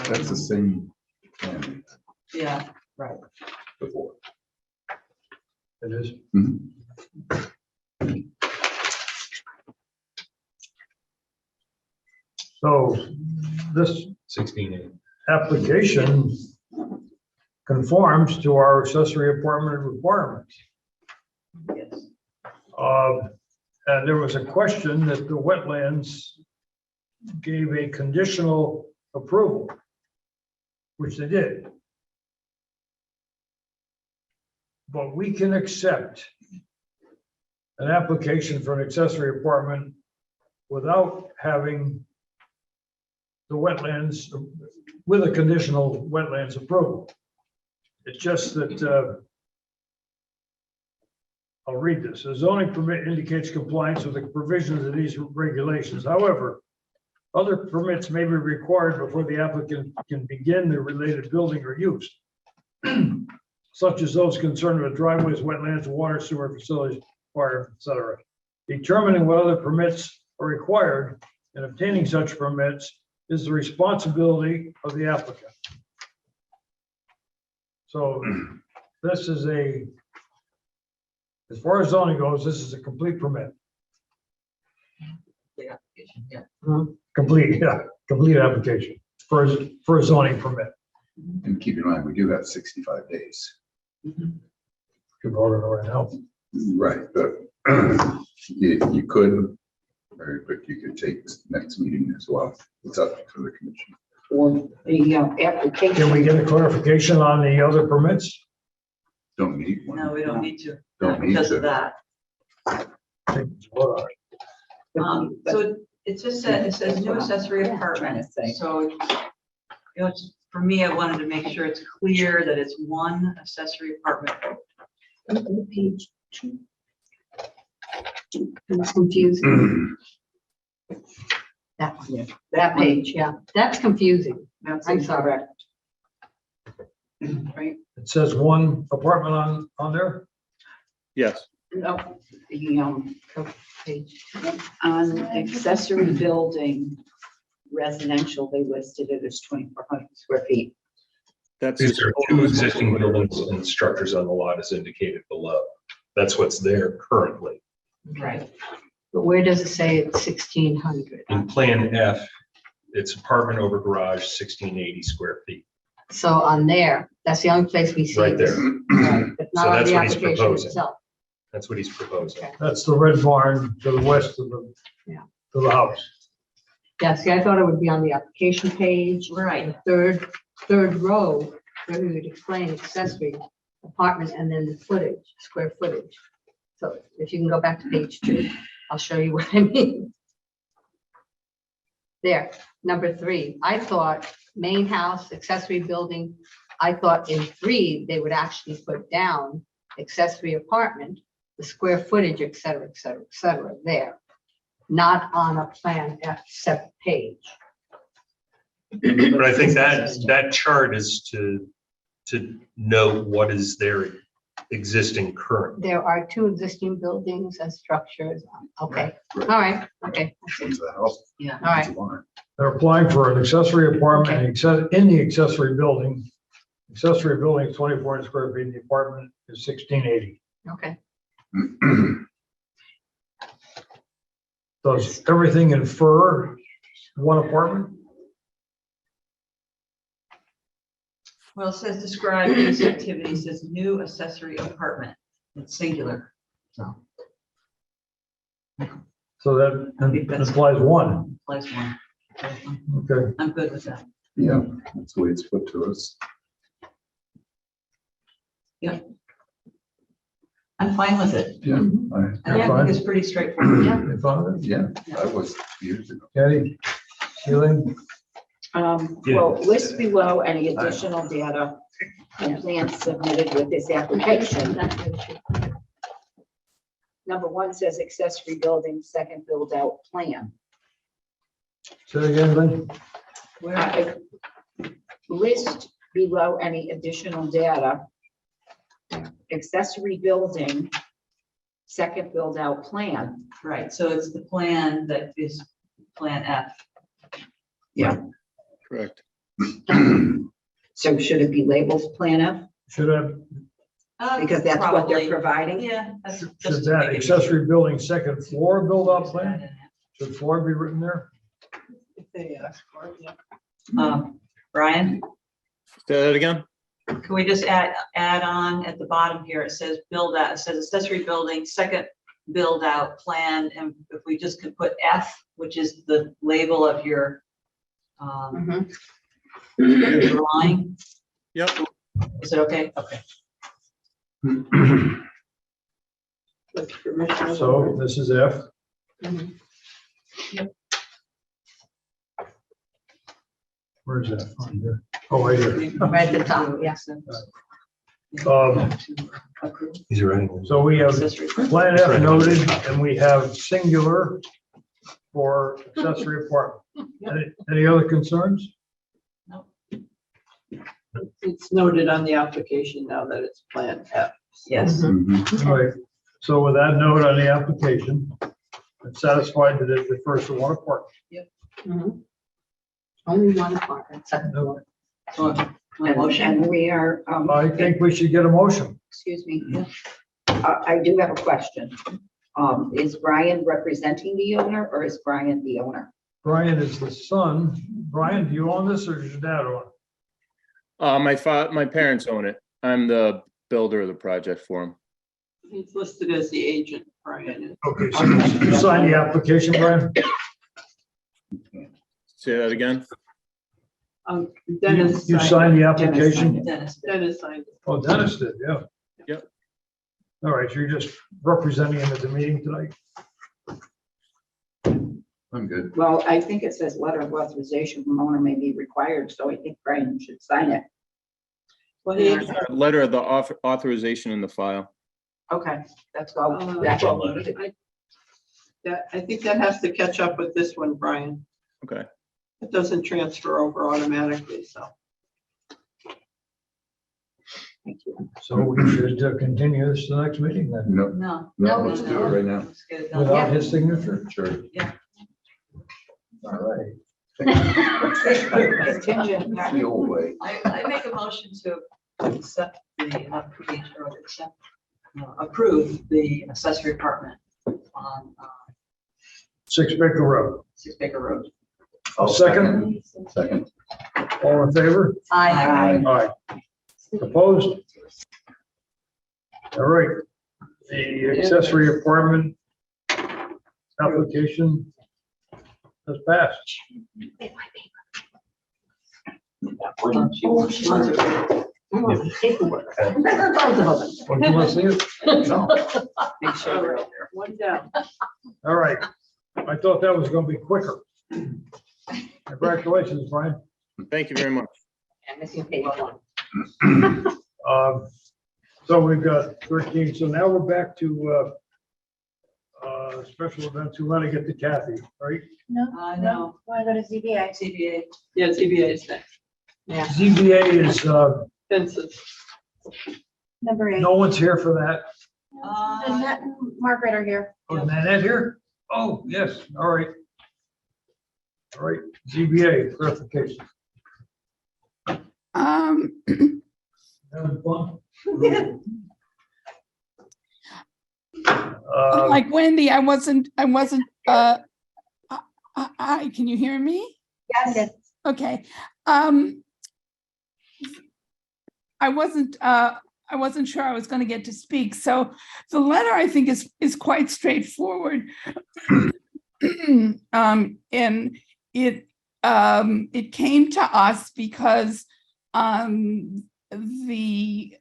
That's the same plan Yeah, right. before. It is. Mhm. So this 1680. application conforms to our accessory apartment requirements. Yes. And there was a question that the wetlands gave a conditional approval, which they did. But we can accept an application for an accessory apartment without having the wetlands, with a conditional wetlands approval. It's just that, I'll read this. A zoning permit indicates compliance with the provisions of these regulations. However, other permits may be required before the applicant can begin the related building or use, such as those concerned with driveways, wetlands, water, sewer facilities, fire, etc. Determining what other permits are required and obtaining such permits is the responsibility of the applicant. So this is as far as zoning goes, this is a complete permit. The application, yeah. Complete application for a zoning permit. And keep in mind, we do have 65 days. Could vote on it right now. Right, but you could, very quick, you could take this next meeting as well. It's up to the commission. Or the application. Can we get a clarification on the other permits? Don't need one. No, we don't need to, Don't need because to. of that. Vote on it. So it just said, it says new accessory apartment. So, it's, for me, I wanted to make sure it's clear that it's one accessory apartment. Page 2. It's confusing. That one, Yeah. that page, yeah, that's confusing. That's I'm sorry. incorrect. Right? It says one apartment on there? Yes. No, the, Page. on accessory building residential, they listed it as 2,400 square feet. That's These are two existing buildings and structures on the lot as indicated below. That's what's there currently. Right. But where does it say it's 1,600? In Plan F, it's apartment over garage, 1,680 square feet. So on there, that's the only place we see. Right there. Right, but So not on that's the what he's application proposing. itself. That's what he's proposing. Okay. That's the red barn to the west of Yeah. the house. Yeah, see, I thought it would be on the application page. Right. The third row, where we would explain accessory apartment and then the footage, square footage. So if you can go back to page 2, I'll show you what I mean. There, number 3, I thought main house, accessory building, I thought in 3, they would actually put down accessory apartment, the square footage, et cetera, et cetera, et cetera, there. Not on a Plan F separate page. But I think that chart is to note what is their existing current. There are 2 existing buildings and structures. Okay, Right. all right, okay. One's the house. Yeah. All right. one's the barn. They're applying for an accessory apartment in the accessory building. Accessory building is 24 square feet, the apartment is 1680. Okay. Does everything infer one apartment? Well, it says describe these activities as new accessory apartment. It's singular. So So that think that's- implies one. place one. Okay. I'm good with that. Yeah, that's the way it's put to us. I'm fine with it. Yeah. And I fine. think it's pretty straightforward. Yeah. You found it? Yeah, that was years ago. Patty, Celine, Well, list below any additional data and plans submitted with this application. Number 1 says accessory building, second build out plan. say it again, Lynn? List below any additional data. Accessory building, second build out plan. Right, so it's the plan that is Plan F. Correct. So should it be labeled Plan F? Should have, Because that's what they're Probably. providing? Yeah. that's should just to that make it accessory building second floor build out easy. plan? Should floor be written there? If they ask for it, yeah. Brian, Say that again? can we just add on at the bottom here, it says build out, it says accessory building, second build out plan, and if we just could put F, which is the label of your drawing, Yep. is it okay? Okay. With permission of the So board. this is F. Mhm. Where's that? On here. Oh, right here. Right at the top, yes. He's right. So we have Accessory. Plan F noted, and we have singular for accessory apartment. Any other concerns? It's noted on the application now that it's Plan F. Yes. Mhm. All right, so with that note on the application, I'm satisfied that it refers to one apartment. Mhm. Only one apartment, second floor. So, my motion, And we are, I think we should get a motion. excuse me. I do have a question. Is Brian representing the owner or is Brian the owner? Brian is the son. Brian, do you own this or does your dad own it? My parents own it. I'm the builder of the project for them. He's listed as the agent, Brian. Okay, so you sign the application, Brian? Say that again? Dennis. You signed the application? Dennis. Dennis signed it. Oh, Dennis did, yeah. Yep. All right, so you're just representing him at the meeting tonight? I'm good. Well, I think it says letter of authorization from owner may be required, so I think Brian should sign it. Well, he, Letter of the authorization in the file. Okay, that's all. That's all we needed. I think that has to catch up with this one, Brian. Okay. It doesn't transfer over automatically, so. Thank you. So we should continue this to the next meeting then, No, No. no, let's do it right now. Let's get it done. without his signature? Sure. All right. Contingent. It's the old way. I make a motion to accept the application or accept, approve the accessory apartment on 6 Baker Road. 6 Baker Road. I'll second. Second. All in favor? Aye. Aye. Opposed? All right. The accessory apartment application has passed. She wants it. Paperwork. Don't you want to see it? No. Make sure they're out there. One down. All right. I thought that was going to be quicker. Congratulations, Brian. Thank you very much. I'm missing page one. So we've got 13, so now we're back to special events. We want to get to Kathy, right? No. Want to go to ZBA? CBA. Yeah, TBA is next. Yeah, ZBA is, Fences. Number 8. no one's here for that. Annette and Margaret are here. Oh, is Nanette here? Oh, yes, all right. All right, ZBA clarification. Having fun? Like Wendy, I wasn't, hi, can you hear me? Yes. Okay. I wasn't sure I was going to get to speak. So the letter, I think, is quite straightforward. And it came to us because we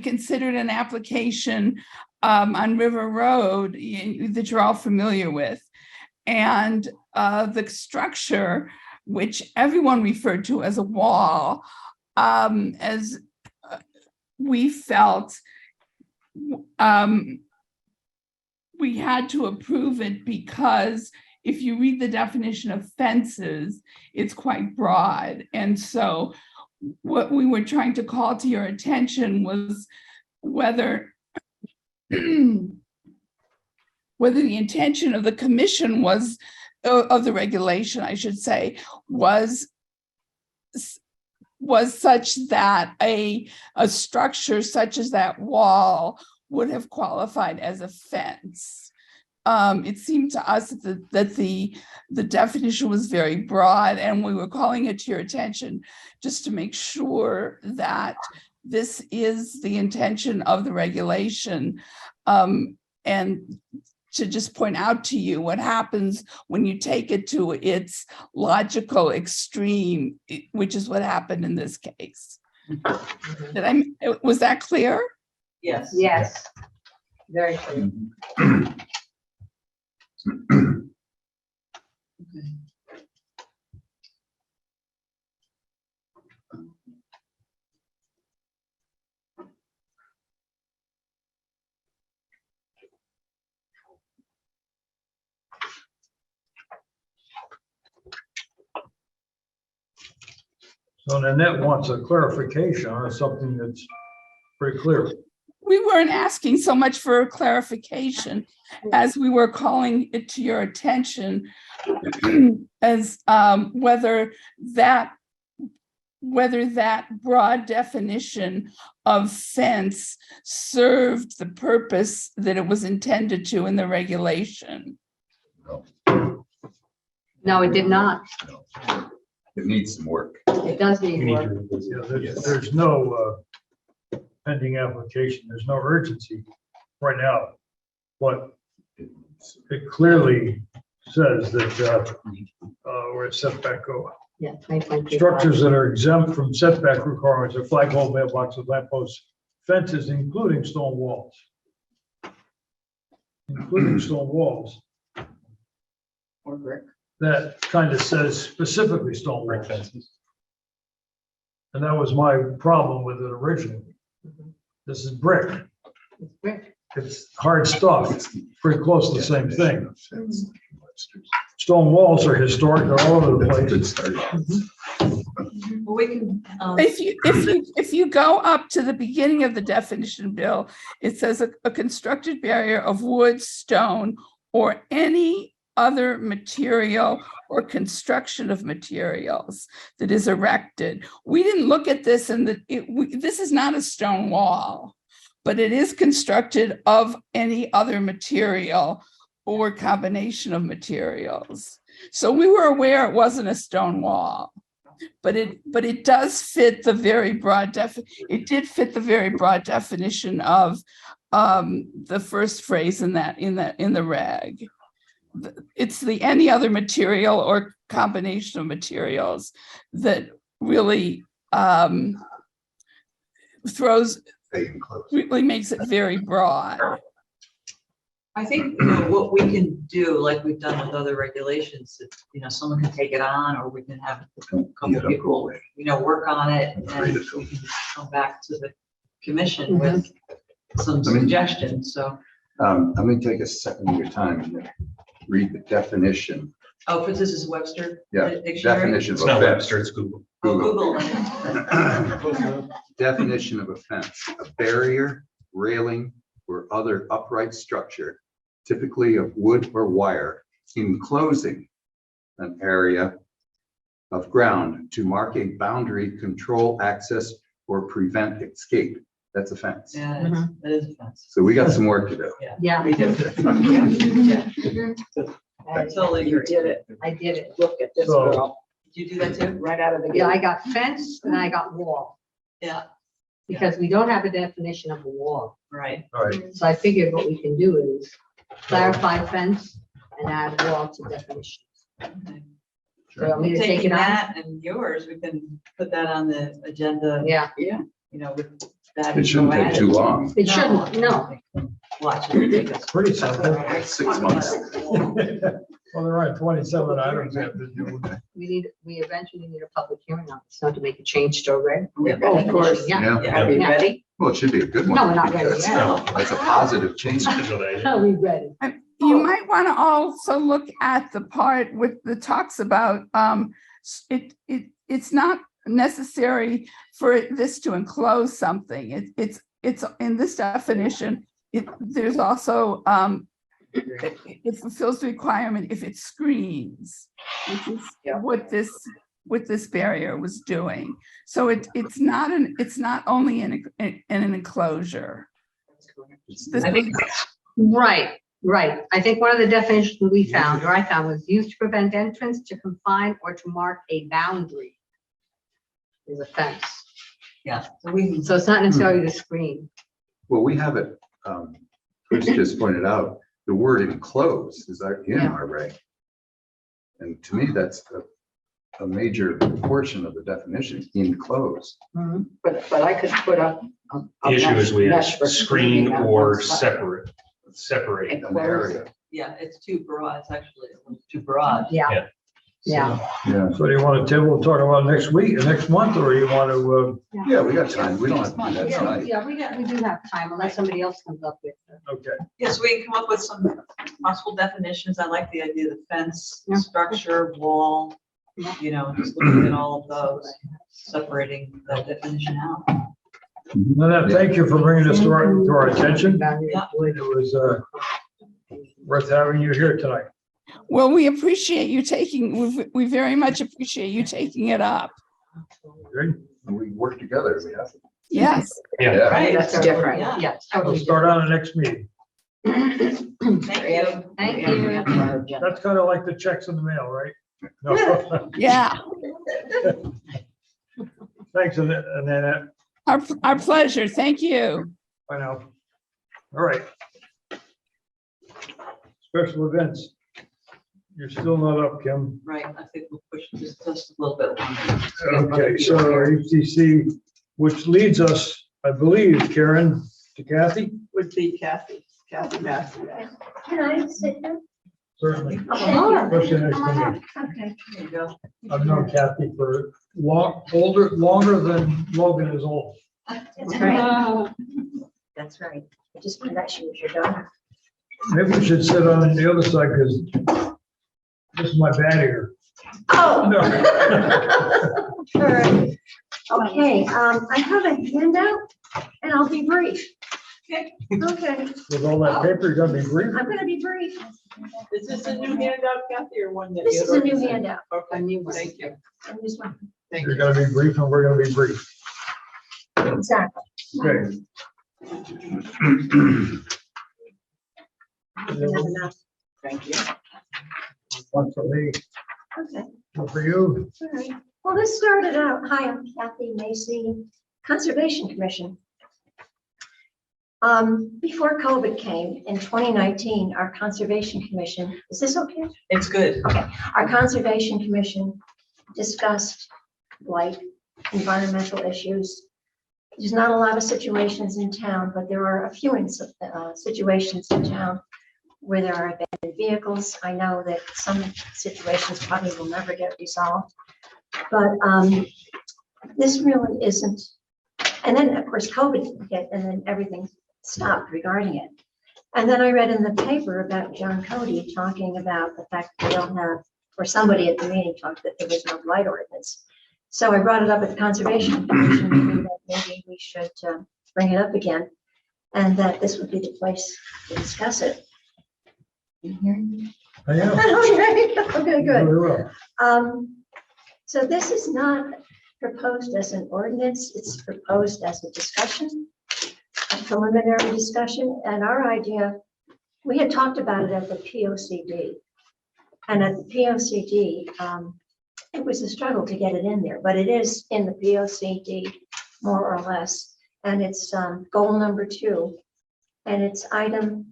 considered an application on River Road that you're all familiar with. And the structure, which everyone referred to as a wall, as we felt we had to approve it because if you read the definition of fences, it's quite broad. And so what we were trying to call to your attention was whether the intention of the commission was, of the regulation, I should say, was such that a structure such as that wall would have qualified as a fence. It seemed to us that the definition was very broad, and we were calling it to your attention just to make sure that this is the intention of the regulation, and to just point out to you what happens when you take it to its logical extreme, which is what happened in this case. Was that clear? Yes. yes, very clear. So Nanette wants a clarification on something that's pretty clear. We weren't asking so much for clarification as we were calling it to your attention as whether that broad definition of fence served the purpose that it was intended to in the regulation. No, it did not. It needs some work. It does need work. Yeah, there's no pending application. There's no urgency right now. But it clearly says that where it's setback go. Yeah. 20.35. Structures that are exempt from setback requirements are flagpole, mailboxes, lampposts, fences, including stone walls. Including stone walls. Or brick. That kind of says specifically stone walls. And that was my problem with it originally. This is brick. It's brick. It's hard stuff. It's pretty close to the same thing. Stone walls are historic. They're all over the place. Well, we can, If you go up to the beginning of the definition, Bill, it says a constructed barrier of wood, stone, or any other material or construction of materials that is erected. We didn't look at this and this is not a stone wall, but it is constructed of any other material or combination of materials. So we were aware it wasn't a stone wall, but it does fit the very broad fit the very broad definition of the first phrase in the reg. It's the any other material or combination of materials that really really makes it very broad. I think, you know, what we can do, like we've done with other regulations, that, you know, someone can take it on, or we can have a couple of people, you know, work on it, and we can come back to the commission with some suggestions, so. I'm gonna take a second of your time and read the definition. Oh, for this is Webster? Yeah, Dictionary? definition It's of not offense. Webster, it's Google. Oh, Google. Google. Definition of offense: a barrier, railing, or other upright structure, typically of wood or wire, enclosing an area of ground to mark a boundary, control access, or prevent escape. That's offense. Yeah, that is offensive. So we got some work to do. Yeah. We do. Yeah. I totally You agree. did it. I did it. Look at this So- girl, Did you do that too? right out of the Yeah, I gate. got fence and I got wall, Yeah, because we don't have a definition of a wall. right. All right, So I figured what we can do is clarify fence and add wall to definitions. Okay. So you want me to take Taking it on? that and yours, we can put that on the agenda, Yeah, you know, with that. It shouldn't take too long. it shouldn't, no. Watch it take us. pretty simple. Like 6 months. Well, there are 27 items that to do. We eventually need a public hearing on this, not to make a change to a reg. Yeah. Oh, of course. Yeah. Yeah, Are we Yeah. ready? well, it should be a good one. No, we're not ready because yet. That's a positive change. That's what I did. Are we ready? You might want to also look at the part with the talks about, it's not necessary for this to enclose something. It's in this definition, there's also, it fulfills the requirement if it screens, which is Yeah. what this barrier was doing. So it's not only in an enclosure. This I think- Right, right. I think one of the definitions we found, or I found, was used to prevent entrance, to confine, or to mark a boundary. Is a fence. Yeah, so we, So it's not necessarily the screen. Well, we have it, Chris just pointed out, the word enclose is in Yeah. our reg. And to me, that's a major portion of the definition, enclose. But I could put up. The issue is we have mesh for screen screening on or one side. separate. An area. yeah, it's too broad, it's actually a little too broad. Yeah, yeah. Yeah, So do you want to table, talk about next week, next month, or you want to, yeah, we got time. We don't have to do that Yeah, tonight. yeah, we do have time unless somebody else comes up with it. okay. Yes, we can come up with some possible definitions. I like the idea of the fence, Yeah. structure, wall, Yeah. you know, just looking at all of those, separating that definition out. Nanette, thank you for bringing this to our attention. Yeah. It was worth having you here tonight. Well, we appreciate you we very much appreciate you taking it up. Good. And we work together. We have to. Yes. Yeah. Yeah. Right. That's different. Yeah. Yeah. We'll start on the next meeting. Thank you. Thank you. That's kind of like the checks in the mail, right? No. Yeah. Thanks, Nanette. Our pleasure. Thank you. Bye now. All right. Special events. You're still not up, Kim. Right, I think we'll push just a little bit longer. Okay, so HTC, which leads us, I believe, Karen, to Kathy? Would be Kathy Massey. Can I sit down? Certainly. Sure. Especially next to me. Okay. There you go. I've known Kathy for longer than Logan is old. That's right. That's right. I just found out she was your daughter. Maybe we should sit on the other side because this is my bad ear. Oh. No. All right. Okay, I have a handout and I'll be brief. Okay. Okay, With all that paper, you're gonna be brief. I'm gonna be brief. Is this a new handout, Kathy, or one that? This you is a already new sent? handout. Okay, thank you. And this one. Thank You're you. gonna be brief and we're gonna be brief. Exactly. Okay. I have enough. Thank you. One for me, Okay. one for you. All right. Well, this started out, hi, I'm Kathy Macy, Conservation Commission. Before COVID came in 2019, our Conservation Commission, is this okay? It's good. Okay, our Conservation Commission discussed blight, environmental issues. There's not a lot of situations in town, but there are a few situations in town where there are abandoned vehicles. I know that some situations probably will never get resolved. But this really isn't. And then, of course, COVID hit, and then everything stopped regarding it. And then I read in the paper about John Cody talking about the fact that they don't have, or somebody at the meeting talked that there was no blight ordinance. So I brought it up at the Conservation Commission meeting that maybe we should bring it up again, and that this would be the place to discuss it. You hearing me? I am. Okay, good. Very well. So this is not proposed as an ordinance, it's proposed as a discussion, a preliminary discussion, and our idea, we had talked about it at the POCD. And at the POCD, it was a struggle to get it in there, but it is in the POCD, more or less. And it's goal number 2, and it's item,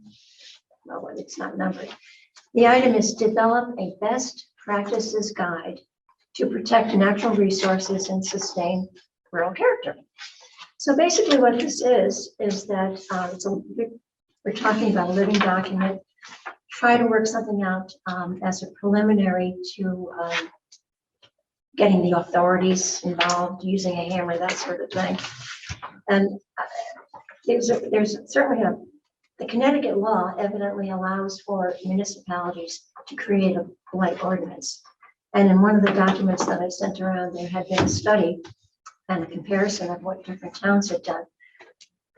well, it's not numbered. The item is develop a best practices guide to protect natural resources and sustain rural character. So basically what this is that we're talking about a living document, try to work something out as a preliminary to getting the authorities involved, using a hammer, that sort of thing. And there's certainly the Connecticut law evidently allows for municipalities to create a blight ordinance. And in one of the documents that I sent around, there had been a study and a comparison of what different towns had done.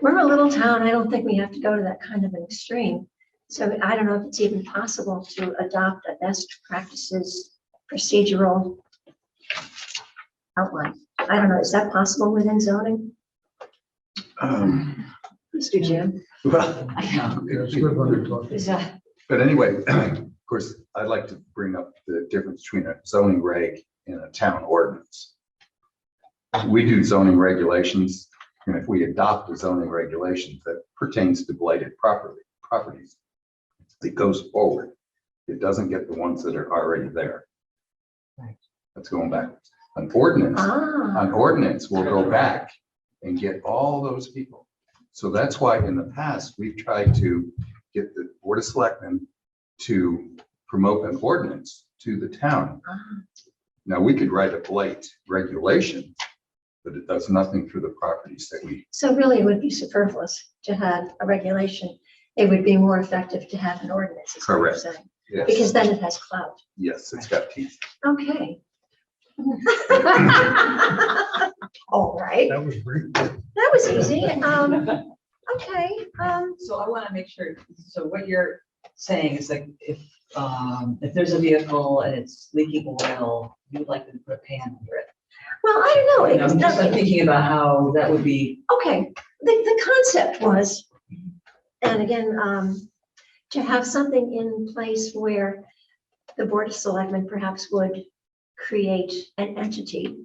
We're a little town. I don't think we have to go to that kind of an extreme. So I don't know if it's even possible to adopt a best practices procedural outline. I don't know. Is that possible within zoning? Mr. Jim? Well, Yeah, it's a good one to talk. Is that? but anyway, of course, I'd like to bring up the difference between a zoning reg and a town ordinance. We do zoning regulations, and if we adopt a zoning regulation that pertains to blighted properties, it goes forward. It doesn't get the ones that are already there. Right. That's going backwards. An ordinance will go back and get all those people. So that's why in the past, we've tried to get the Board of Selectmen to promote an ordinance to the town. Now, we could write a blight regulation, but it does nothing for the properties that we. So really it would be superfluous to have a regulation. It would be more effective to have an ordinance. Is what you're Correct. saying. Yes. Because then it has clout. Yes, it's got teeth. Okay. All right, That was brief. that was easy. Okay, So I want to make sure, so what you're saying is like, if there's a vehicle and it's leaking oil, you would like them to put a pan under it. well, I don't know. I'm just like thinking about how that would be. Okay, the concept was, and again, to have something in place where the Board of Selectmen perhaps would create an entity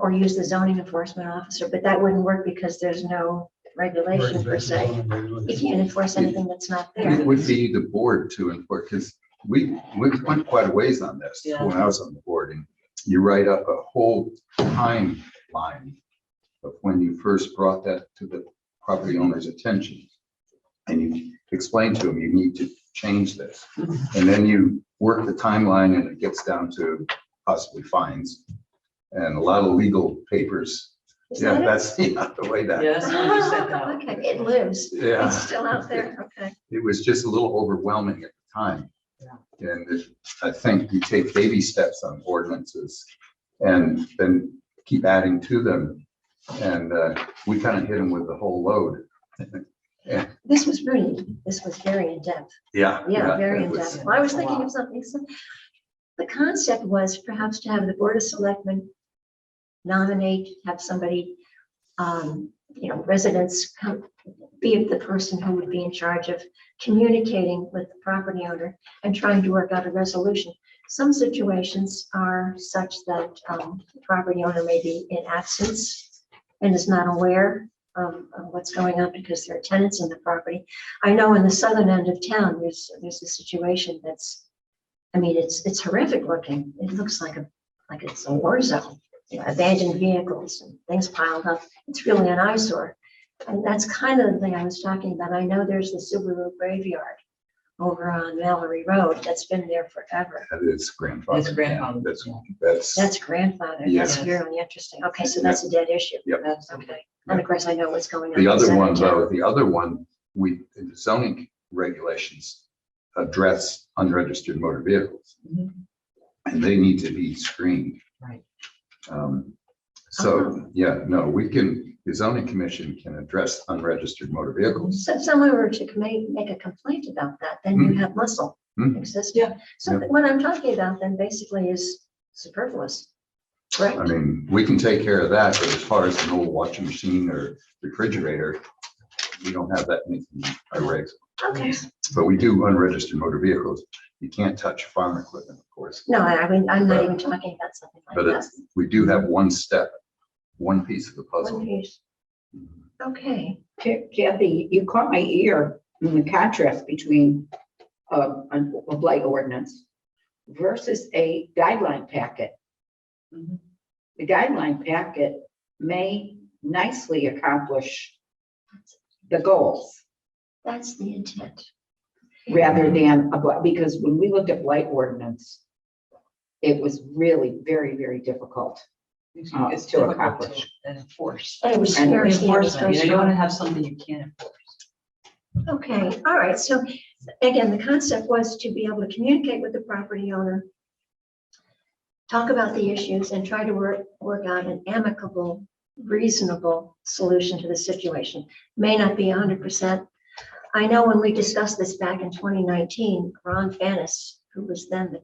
or use the zoning enforcement officer, but that wouldn't work because there's no regulation per se. You can't enforce anything that's not It there. would be the board to enforce, because we went quite a ways on this Yeah. when I was on the board, and you write up a whole timeline of when you first brought that to the property owner's attention. And you explain to them, you need to change this. And then you work the timeline and it gets down to possibly fines and a lot of legal papers. Is Yeah, that it? that's the way that. Yes, you said that. Okay, it lives. Yeah. It's still out there. Okay. It was just a little overwhelming at the time. And I think you take baby steps on ordinances and then keep adding to them. And we kind of hit them with the whole load. This was very in depth. Yeah. Yeah, very it in was- depth. Well, I was thinking of something. The concept was perhaps to have the Board of Selectmen nominate, have somebody, residents come, be the person who would be in charge of communicating with the property owner and trying to work out a resolution. Some situations are such that the property owner may be in absence and is not aware of what's going on because there are tenants in the property. I know in the southern end of town, there's a situation that's, it's horrific looking. It looks like it's a war zone. Abandoned vehicles and things piled up. It's really an eyesore. And that's kind of the thing I was talking about. I know there's the Subaru graveyard over on Mallory Road that's been there forever. That is grandfather. It's grandfather. That's grandfather. Yes. That's really interesting. Okay, so that's a dead issue. Yep. Okay. And of course, I know what's going on. The in other one, Center Town. though, the other one, in the zoning regulations address unregistered motor vehicles. Mhm. And they need to be screened. Right. So, yeah, no, the zoning commission can address unregistered motor vehicles. So if someone were to make a complaint about that, then you have muscle Hmm. existing. Yeah. So what I'm talking about then basically is superfluous, correct? I mean, we can take care of that, but as far as an old washing machine or refrigerator, we don't have that in our regs. Okay. But we do unregistered motor vehicles. You can't touch farm equipment, of course. No, I mean, I'm not even talking about something like But that. we do have one step, one piece of the One puzzle. piece. Okay. Kathy, you caught my ear in the contrast between a blight ordinance versus a guideline packet. Mhm. The guideline packet may nicely accomplish the goals That's the intent. rather than because when we looked at blight ordinance, it was really very, very difficult. It's To difficult accomplish. to enforce. And it was And very, Enforcement, you don't want to have something you can't enforce. Okay, all right. So again, the concept was to be able to communicate with the property owner, talk about the issues and try to work out an amicable, reasonable solution to the situation. May not be 100%. I know when we discussed this back in 2019, Ron Fannis, who was then the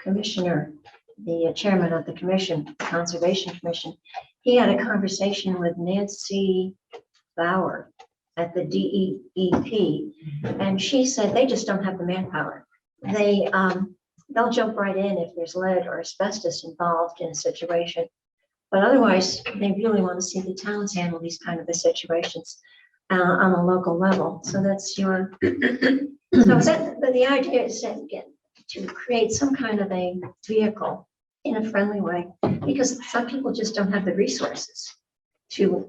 commissioner, the chairman of the commission, Conservation Commission, he had a conversation with Nancy Bauer at the DEP, and she said they just don't have the manpower. They'll jump right in if there's lead or asbestos involved in a situation. But otherwise, they really want to see the towns handle these kind of situations on a local level. So that's your, but the idea is that, again, to create some kind of a vehicle in a friendly way, because some people just don't have the resources to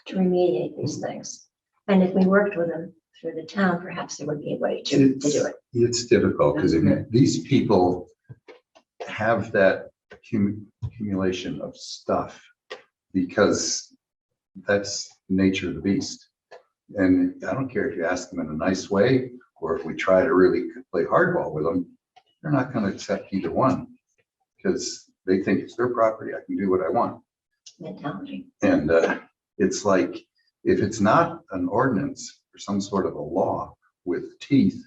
remediate these things. And if we worked with them through the town, perhaps there would be a way to do it. It's difficult because these people have that accumulation of stuff because that's the nature of the beast. And I don't care if you ask them in a nice way, or if we try to really play hardball with them, they're not going to accept either one because they think it's their property. I can do what I want. Mentality. And it's like, if it's not an ordinance or some sort of a law with teeth,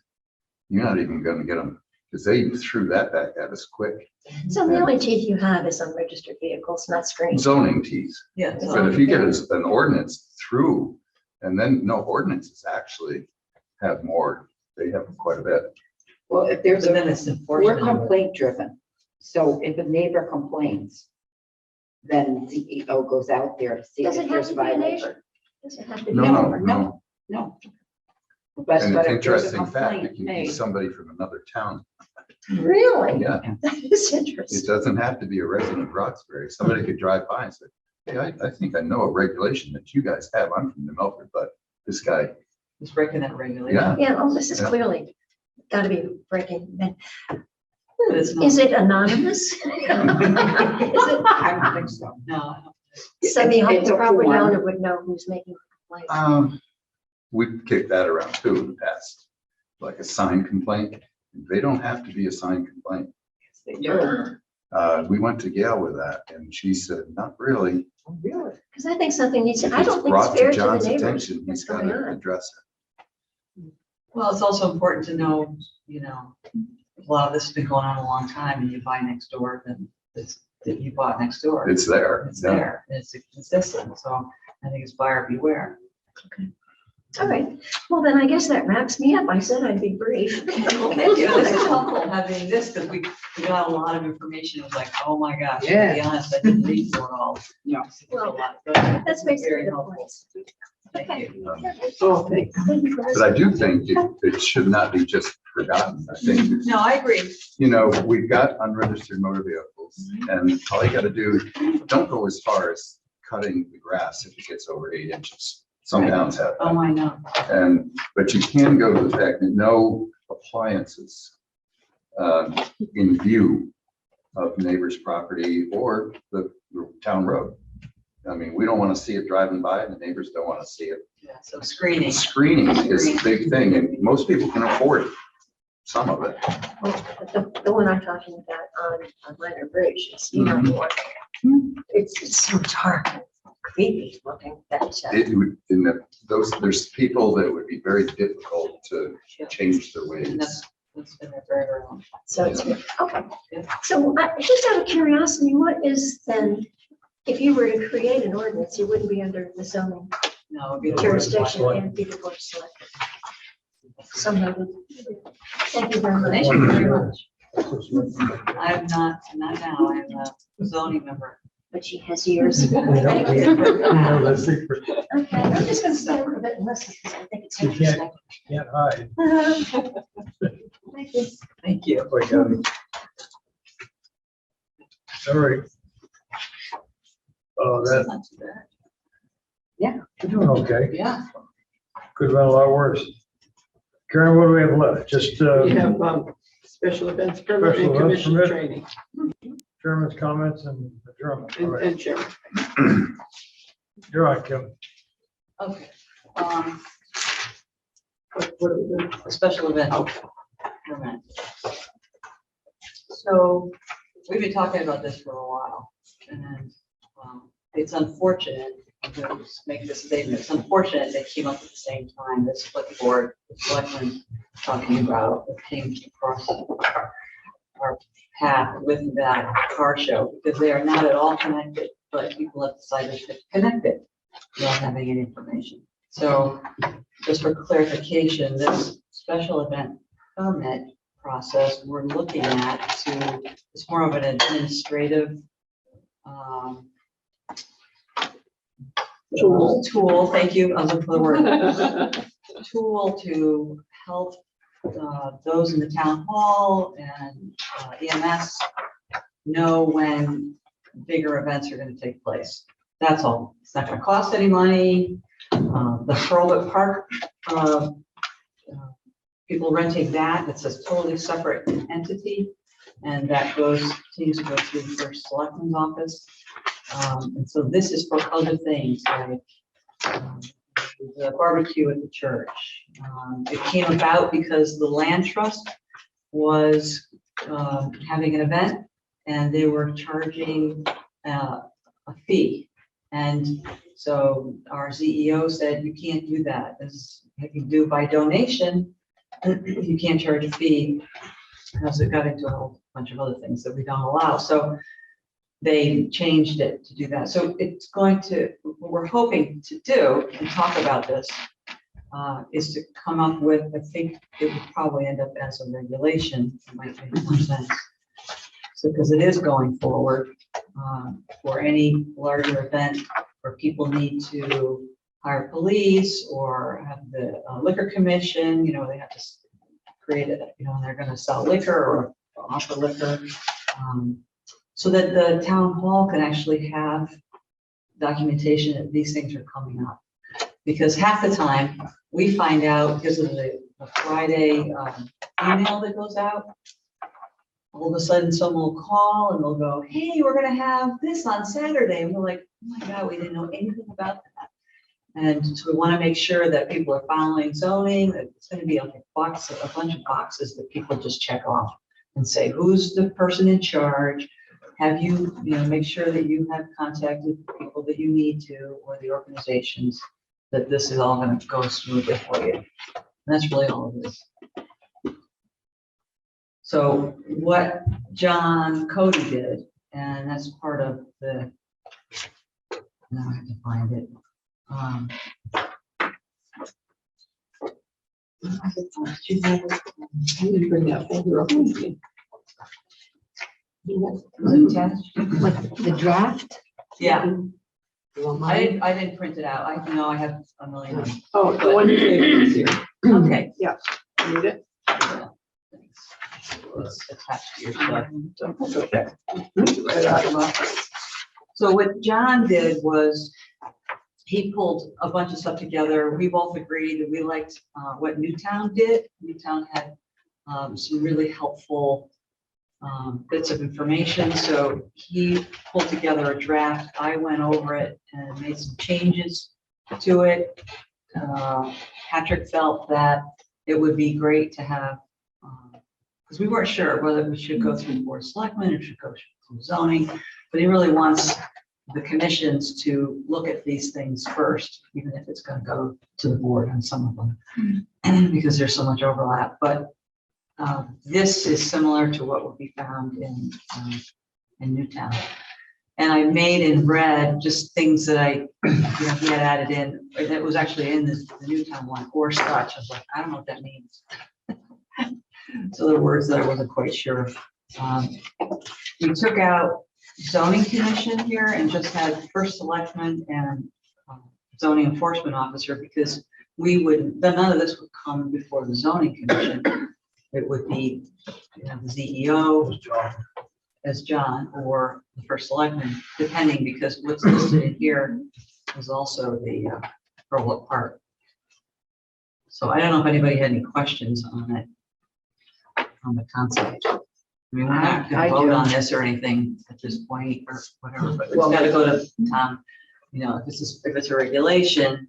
you're not even going to get them because they threw that back at us quick. So the only teeth you have is unregistered vehicles, not screens. Zoning teeth. Yeah. But if you get an ordinance through, and then no ordinances actually have more, they have quite a bit. Well, if there's But then a, it's we're enforcement. complaint driven. So if a neighbor complains, then CEO goes out there to see Does if it have there's to be a violation. neighbor? Does it have to be? No. No. But And but it's if there's a interesting fact, it complaint can be made, somebody from another town. Really? Yeah, That is it interesting. doesn't have to be a resident of Roxbury. Somebody could drive by and say, hey, I think I know a regulation that you guys have. I'm from New Milford, but this guy, It's breaking that regulation. yeah. Yeah, oh, this is Yeah. clearly got to be breaking. But it's not. Is it anonymous? Is it? I don't think so. No, I don't. So the It's a property form. owner would know who's making the complaint. We've kicked that around too in the past, like a signed complaint. They don't have to be a signed complaint. They do. We went to Gail with that and she said, not really. Really? Because I think something needs to, If I it's don't think it's brought fair to to the John's neighbors. attention, what's he's got going to on. address Well, it's also important to know, a lot of this has been going on a long time and you buy next door, then it's, that you bought next door. it. It's there. It's Yeah. there, it's consistent, so I think it's buyer beware. All right, well, then I guess that wraps me up. I said I'd be brief. Thank you. This is helpful having this, because we got a lot of information. It was like, oh my gosh, to be honest, I didn't read through it all. No. Well, But That's basically very the helpful. point. Thank you. Oh, thank But I do think it should not be just forgotten. I think, No, I agree. we've got unregistered motor vehicles and all you got to do, don't go as far as cutting the grass if it gets over 8 inches. Some towns have that. Oh, I know. But you can go to the fact that no appliances in view of neighbor's property or the town road. I mean, we don't want to see it driving by and the neighbors don't want to see it. Yeah, so screening. Screening is a big thing and most people can afford some of it. The one I'm talking about on Minor Bridge, is, you know, it's so dark and creepy looking. It would, there's people that would be very difficult to change their ways. And that's been there very, very long. So it's, okay. So just out of curiosity, what is then, if you were to create an ordinance, you wouldn't be under the zoning No, it'd be the Board of jurisdiction Selectmen. and be the board of selectmen. Somehow, thank you very much. Thank you very much. I'm not now, I'm a zoning member. But she has years. You know, the secret. Okay, I'm just gonna stay for a bit and listen, because I think it's You interesting. can't hide. Thank you. Thank you. Like, all right. Oh, that, Not too bad. you're doing okay. Yeah. Could have been a lot worse. Karen, what do we have left? Just, We have special events permit Special and events commission permit. training chairman's comments and adjournment. All right. and chairman. You're on, Kim. Okay. What are we doing? A special event. Permit. So we've been talking about this for a while, and it's unfortunate, I'm going to make this statement, it's unfortunate they came up at the same time, this split board, the selectmen talking about what came across our path with that car show, because they are not at all connected, but people have decided to connect it without having any information. So just for clarification, this special event permit process we're looking at to, it's more of an administrative tool, thank you, I was looking for the word, tool to help those in the town hall and EMS know when bigger events are going to take place. That's all. It's not going to cost any money. The Hurlbut Park, people renting that, it's a totally separate entity, and that continues to go through the first selectman's office. And so this is for other things like the barbecue at the church. It came about because the land trust was having an event and they were charging a fee. And so our CEO said, you can't do that. This you can do by donation. You can't charge a fee. Because it got into a whole bunch of other things that we don't allow. So they changed it to do that. So it's going to, what we're hoping to do and talk about this is to come up with, I think it would probably end up as a regulation. It might make more sense. So because it is going forward for any larger event where people need to hire police or have the liquor commission, you know, they have to create it, you know, and they're going to sell liquor or offer liquor. So that the town hall can actually have documentation that these things are coming up. Because half the time we find out because of the Friday email that goes out, all of a sudden someone will call and they'll go, hey, we're gonna have this on Saturday. And we're like, oh my God, we didn't know anything about that. And so we wanna make sure that people are following zoning, that it's gonna be like a bunch of boxes that people just check off and say, who's the person in charge? Have you, make sure that you have contacted the people that you need to, or the organizations, that this is all going to go smoothly for you. And that's really all it is. So what John Cody did, and that's part of the, now I have to find it. I didn't bring that folder up with me. Was it attached? Like the draft? Yeah, Well, I didn't print it out. I know I have a million. Oh, the one you gave me is here. Okay. Need it? Yeah, thanks. It's attached to your stuff. Okay. Right out of my- So what John did was he pulled a bunch of stuff together. We both agreed that we liked what Newtown did. Newtown had some really helpful bits of information. So he pulled together a draft. I went over it and made some changes to it. Patrick felt that it would be great to have, because we weren't sure whether we should go through board of selectmen or should go through zoning, but he really wants the commissions to look at these things first, even if it's going to go to the board on some of them, because there's so much overlap. But this is similar to what would be found in Newtown. And I made in red just things that I, he had added in, that was actually in the Newtown one, or such. I was like, I don't know what that means. So the words that I wasn't quite sure of. We took out zoning commission here and just had first selectman and zoning enforcement officer, because we would, none of this would come before the zoning commission. It would be, the CEO as John, or the first selectman, depending, because what's listed in here is also the Berwick Park. So I don't know if anybody had any questions on it, on the concept. I mean, we're not I gonna vote do. on this or anything at this point or whatever, but it's Well, gotta go to Tom. If it's a regulation,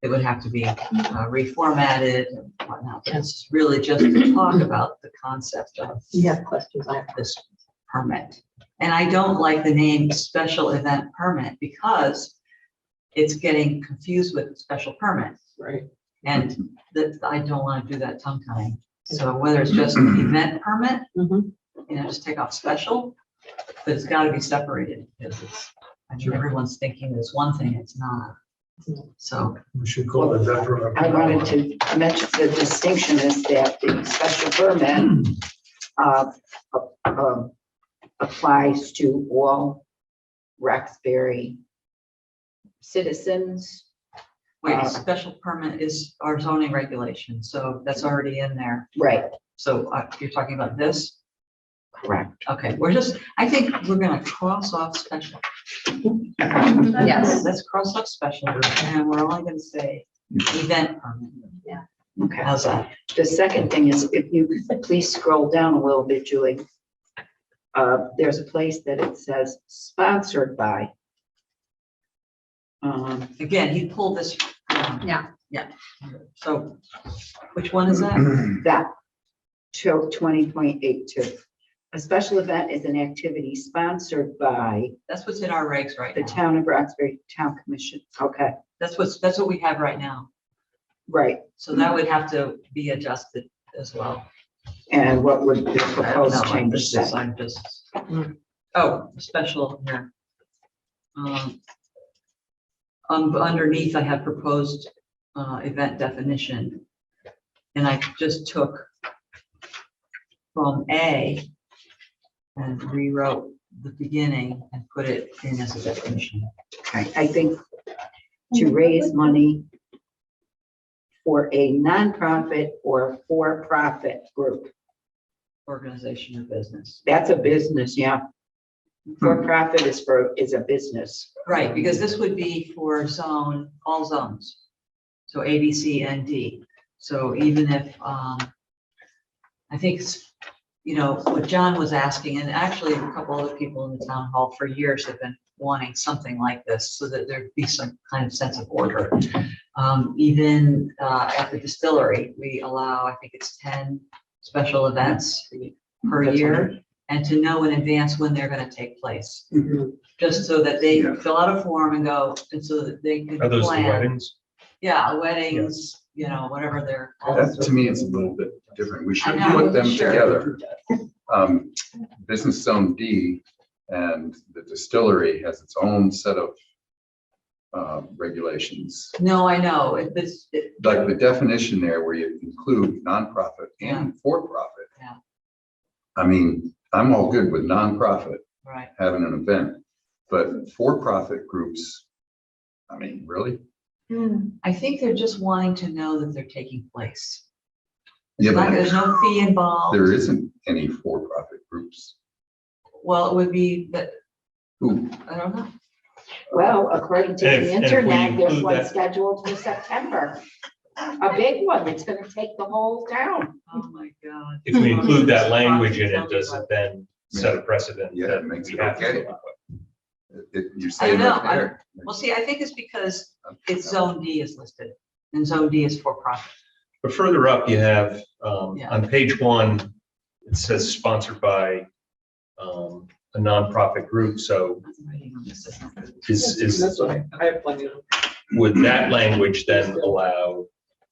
it would have to be reformatted and whatnot. But it's really just to talk about the concept of questions. this permit. And I don't like the name special event permit because it's getting confused with special permit. Right. And that, I don't want to do that tongue tying. So whether it's just an event permit, just take off special, but it's got to be separated, because it's, everyone's thinking it's one thing, it's not. So We should call it that. I wanted to mention the distinction is that the special permit applies to all Roxbury citizens. wait, special permit is our zoning regulation, so that's already in there. Right, So you're talking about this? correct. Okay, I think we're gonna cross off special. Yes. Let's cross off special, and we're only gonna say event permit. Okay. How's that? The second thing is, if you could please scroll down a little bit, Julie. There's a place that it says sponsored by. Again, he pulled this. Yeah. So which one is that? That 20.82. A special event is an activity sponsored by That's what's in our regs right the now. Town of Roxbury Town Commission. Okay, That's what we have right now. right. So that would have to be adjusted as well. And what would the I don't proposed know, change this say? is, I'm just, oh, special here. Underneath, I have proposed event definition. And I just took from A and rewrote the beginning and put it in as a definition. Okay, I think to raise money for a nonprofit or for-profit group. Organization or business. That's a business, yeah. For-profit is a business. Right, because this would be for all zones. So A, B, C, and D. So even if, I think, what John was asking, and actually a couple other people in the town hall for years have been wanting something like this so that there'd be some kind of sense of order. Even at the distillery, we allow, I think it's 10 special events per year, and to know in advance when they're going to take place. Just so that they fill out a form and go, and so that they can Are those the plan. weddings? Yeah, weddings, whatever they're. That to me is a little bit different. We should I know, put them sure. together. Business Zone D and the distillery has its own set of regulations. No, I know, Like the definition there where you include nonprofit and for-profit. Yeah. I mean, I'm all good with nonprofit right. having an event, but for-profit groups, I mean, really? I think they're just wanting to know that they're taking place. Yeah, but There's no fee involved. there isn't any for-profit groups. Well, it would be that, Who? I don't know. Well, according to And the if we internet, there's include one that- scheduled for September. a big one that's gonna take the whole town. Oh, my God. If we include that language in it, does it then set a precedent? Yeah, that it makes we it have to okay. go with? You're I saying don't right know. there. Well, see, I think it's because it's Zone D is listed, and Zone D is for profit. But further up, you have, Yeah. on page 1, it says sponsored by a nonprofit group. So I'm writing on this. is, That's what I have plenty of. would that language then allow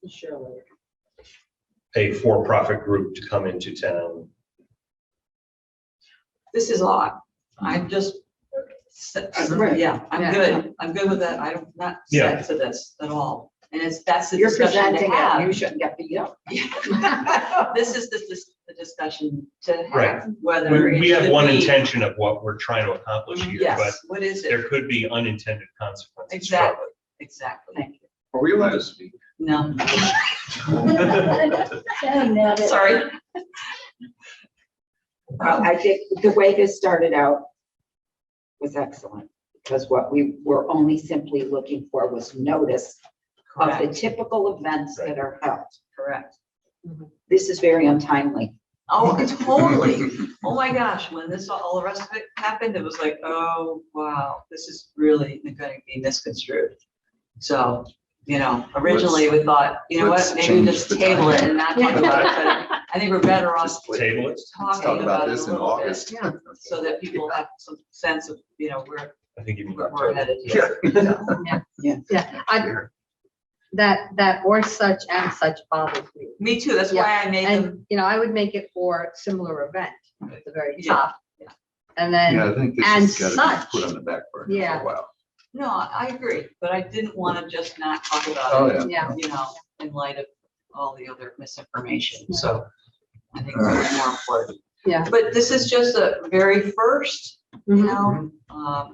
Sure. a for-profit group to come into town? This is odd. I'm just, yeah, I'm good. I'm good with that. I'm not Yeah. set to this at all. And that's the You're discussion to presenting it, you have. shouldn't get beat up. This is the discussion to Right. have, whether. We it have should one be- intention of what we're trying to accomplish here, but Yes, what is there it? could be unintended consequences. from Exactly, exactly. Are we allowed to speak? No, Sorry. sorry. Well, I think the way this started out was excellent, because what we were only simply looking for was notice of the Correct, typical events that are held. correct. This is very untimely. Oh, totally. Oh, my gosh, when this, all the rest of it happened, it was like, oh, wow, this is really going to be misconstrued. So, originally we thought, you know let's what, maybe change just the table it and not talk Yeah. about it, but I think we're better off Table it. Let's talk talking about about it this a in little bit, August. so that people have some sense of, where I think you we're headed here. That or such and such bothers me. Me too, that's why I made them, And, I would make it for similar event at the very Yeah, top. yeah. And then, Yeah, I think this and has got to such. be put on the back burner for Yeah. a while. no, I agree, but I didn't want to just not talk Oh, about it, yeah. yeah, in light of all the other misinformation, so I think it's more important. yeah. But this is just a very first, Mhm.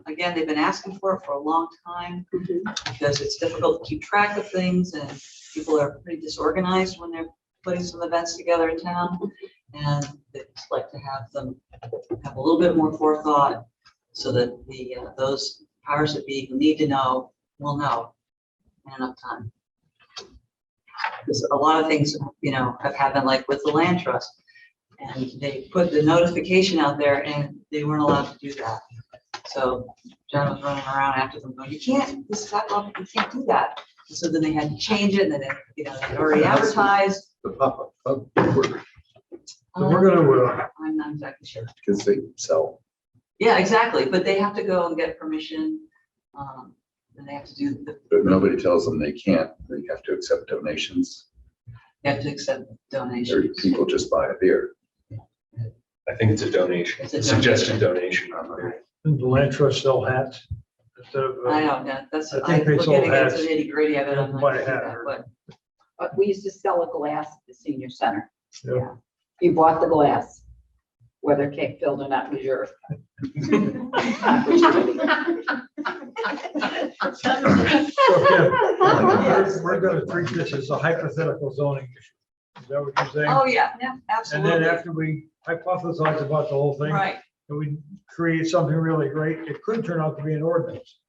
again, they've been asking for it for a long time, Mhm. because it's difficult to keep track of things, and people are pretty disorganized when they're putting some events together in town. And they just like to have them have a little bit more forethought, so that those powers that be who need to know will know in enough time. Because a lot of things, have happened, like with the land trust, and they put the notification out there and they weren't allowed to do that. So John was running around after them going, you can't, this is not, you can't do that. And so then they had to change it, and then, they already advertised. The pop-up pub, So we're gonna, I'm not exactly sure. because they sell. Yeah, exactly, but they have to go and get permission. And they have to do, But nobody tells them they can't. They have to accept donations. they have to accept Or donations. people just buy a beer. I think it's a donation, It's a a suggested donation. the land trust sell hats instead of. I know, that's, I think I'm they looking sold against the hats. nitty gritty of it. I'm not Buy a gonna do hat that, or- but We used to sell a glass at the senior center. Yeah. You bought the glass, whether cake filled or not was yours. So, Kim, we're gonna treat this as a hypothetical zoning issue. Is that what you're saying? Oh, yeah, And then absolutely. after we hypothesize about the whole thing, Right. and we create something really great, it could turn out to be an ordinance.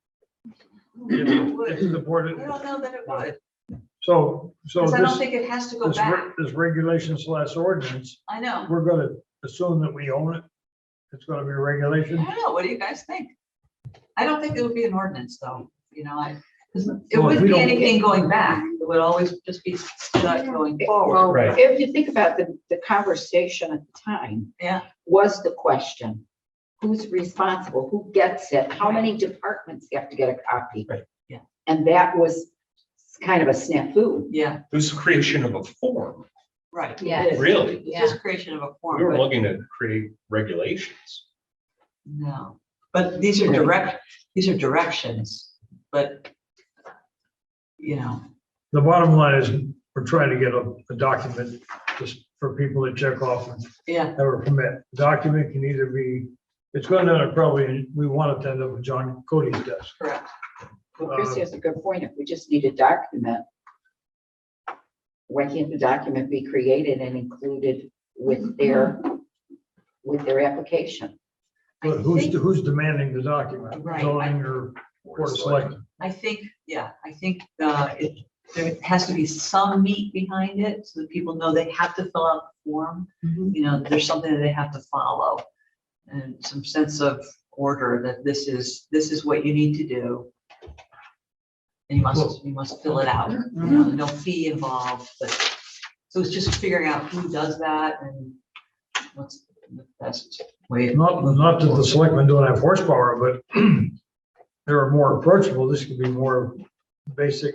If the board, I don't know that it would, so because I don't this, think it has to go back. this regulation / ordinance, I know. we're gonna assume that we own it. It's gonna be a I regulation. don't know. What do you guys think? I don't think it would be an ordinance, though. It Well, wouldn't we be don't- anything going back. It would always just be stuff going forward. Well, Right. if you think about the conversation at the time, Yeah, was the question, who's responsible, who gets it, how many departments have to get a copy? Right. Yeah. And that was kind of a snafu. yeah, It was the creation of a form, right. Yeah. It is. really. It's just creation of a form. We were but- looking to create regulations. No, but these are directions, but, The bottom line is, we're trying to get a document just for people to check off and yeah, have a permit. Document can either be, it's going to probably, we want it to end up with John Cody's desk. correct. Well, Chris has a good point. If we just need a document, why can't the document be created and included with their application? I But who's, think- who's demanding the document? Right. Zoning or Board of Selectmen? I think there has to be some meat behind it so that people know they have to fill out the form. You know, there's something that they have to follow and some sense of order that this is what you need to do. And you must fill it out, you know, no fee involved, but so it's just figuring out who does that and what's the best way. Not that the selectmen don't have horsepower, but they're more approachable. This could be more basic.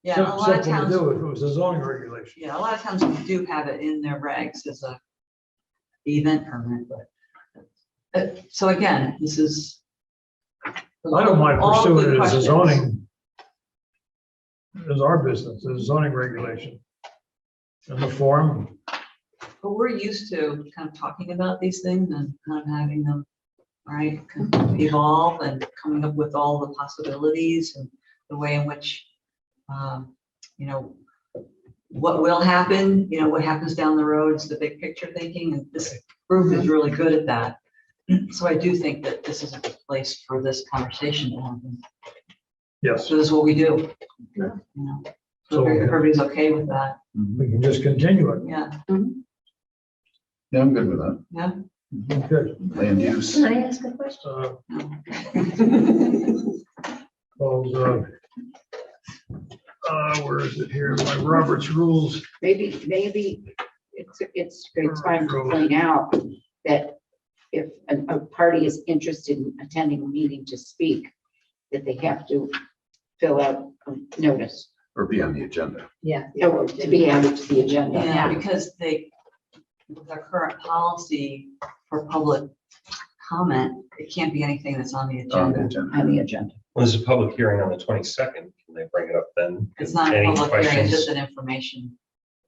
Yeah, a lot of Simple to towns, do if it was a zoning regulation. yeah, a lot of towns do have it in their regs as a event permit, but so again, this is. I don't mind all pursuing good it as a questions. zoning, as our business, as a zoning regulation. In the form, But we're used to kind of talking about these things and kind of having them, right, kind of evolve and coming up with all the possibilities and the way in which, you know, what will happen, you know, what happens down the road is the big picture thinking, and this group is really good at that. So I do think that this is a good place for this conversation to happen. yes, So this is what we do. You know, so if everybody's okay with that, we can just continue it. yeah, Yeah, I'm good with that. yeah. Okay. Land use. Can I ask a question? Called, where is it here? My Robert's rules. Maybe it's fine to point out that if a party is interested in attending a meeting to speak, that they have to fill out a notice, Or be on the agenda. Yeah. or to be added to the agenda. Yeah, because with our current policy for public comment, it can't be anything that's on the On the agenda. agenda. On the agenda. Well, there's a public hearing on the 22nd. Can they bring it up then? It's not a Any public hearing, it's questions? just an information.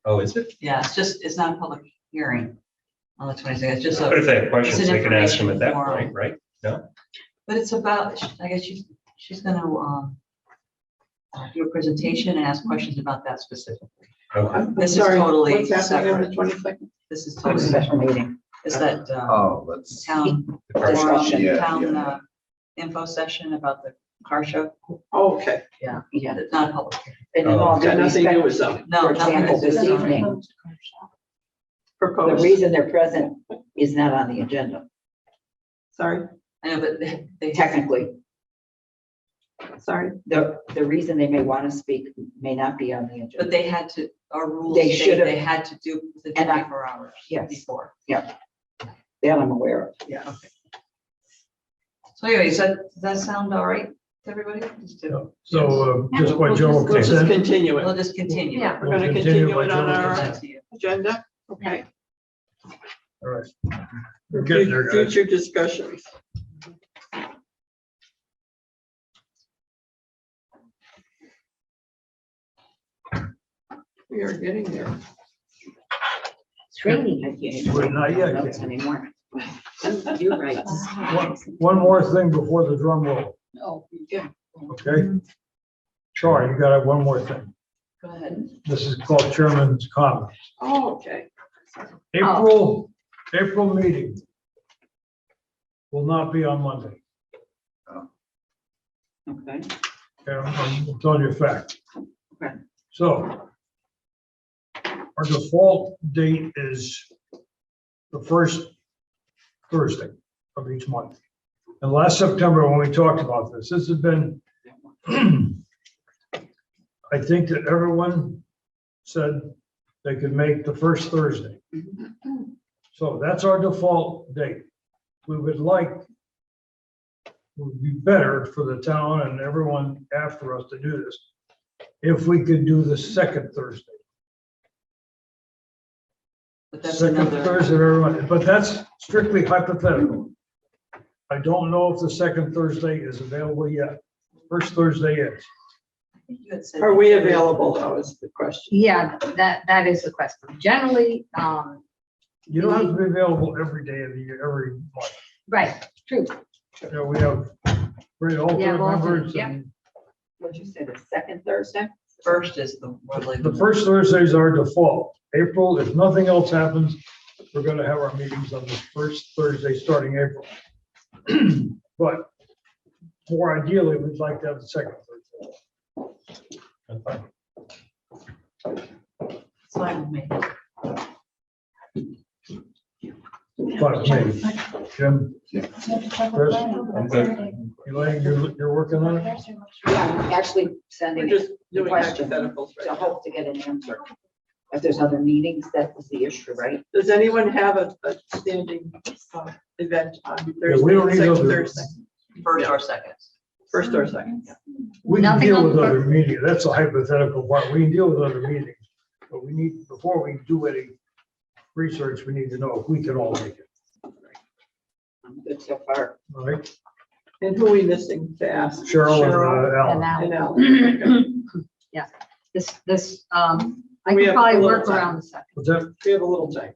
Oh, is it? Yeah, it's not a public hearing on the 22nd, it's just But if a, they have questions, it's an they can ask them at that information point, right? No? but it's about, I guess she's gonna, do a presentation and ask questions about that specifically. Okay. I'm This is sorry, totally what's happening on the separate. 22nd? This is A totally, special meeting. is that, Oh, let's. town, Discussion, yeah, town, yeah. info session about the car show? Oh, okay. Yeah, Yeah. it's not a public hearing. And in Oh, all okay. due Nothing to do with respect, zoning. No, for example, this nothing to do with evening, the Proposed, reason they're present is not on the agenda, sorry, I know, but they technically. sorry. The reason they may want to speak may not be on the agenda. But they had to, our rules They state should have- they had to do the And I- 24 hours Yes. before. That I'm aware of. Yeah. Okay. So anyways, does that sound all right to everybody? Just to- So just what We'll Joe just- let's just said. continue We'll it. just continue. Yeah. We're gonna We'll continue continue it on what Joe our That's you. agenda, okay? All right. We're getting there, guys. Future discussions. We are getting there. It's raining again. Well, not yet, Notes Ken. anymore. You're right. One more thing before the drum roll, Oh, yeah. okay? Troy, you gotta have one more thing. Go ahead. This is called Chairman's Comments. Oh, okay. April meeting will not be on Monday. Okay. Okay, I'm telling you a fact. Okay. So our default date is the first Thursday of each month. And last September, when we talked about this has been, I think that everyone said they could make the first Thursday. So that's our default date. We would like, would be better for the town and everyone after us to do this, if we could do the second Thursday. But that's Second another, Thursday, of every month, but that's strictly hypothetical. I don't know if the second Thursday is available yet. First Thursday is. you had said- Are we available though, is the question. Yeah, that is the question. Generally, You don't have to be available every day of the year, every month. right, true. You know, we have great alternate alternate, members yeah. and What'd you say, the second Thursday? First is the. the first Thursdays are default. April, if nothing else happens, we're gonna have our meetings on the first Thursday starting April. But more ideally, we'd like to have the second Thursday. It's fine with me. Fine, maybe. Jim, Chris, Elaine, you're working on it? Yeah, I'm actually We're sending just the doing question hypotheticals to right now. hope to get an answer. If there's other meetings, that was the issue, right? Does anyone have a standing event on Yeah, we don't need Thursday, second those. Thursday, First or second. first or second? We can Nothing deal on with the other meetings. That's a hypothetical part. We can deal with other meetings. But we need, before we do any research, we need to know if we can all make it. I'm good so far. All right? And who are we missing to ask? Cheryl and And Alan. now, And Alan. I We could have probably a little work time. around the second. Was that, We have a little time.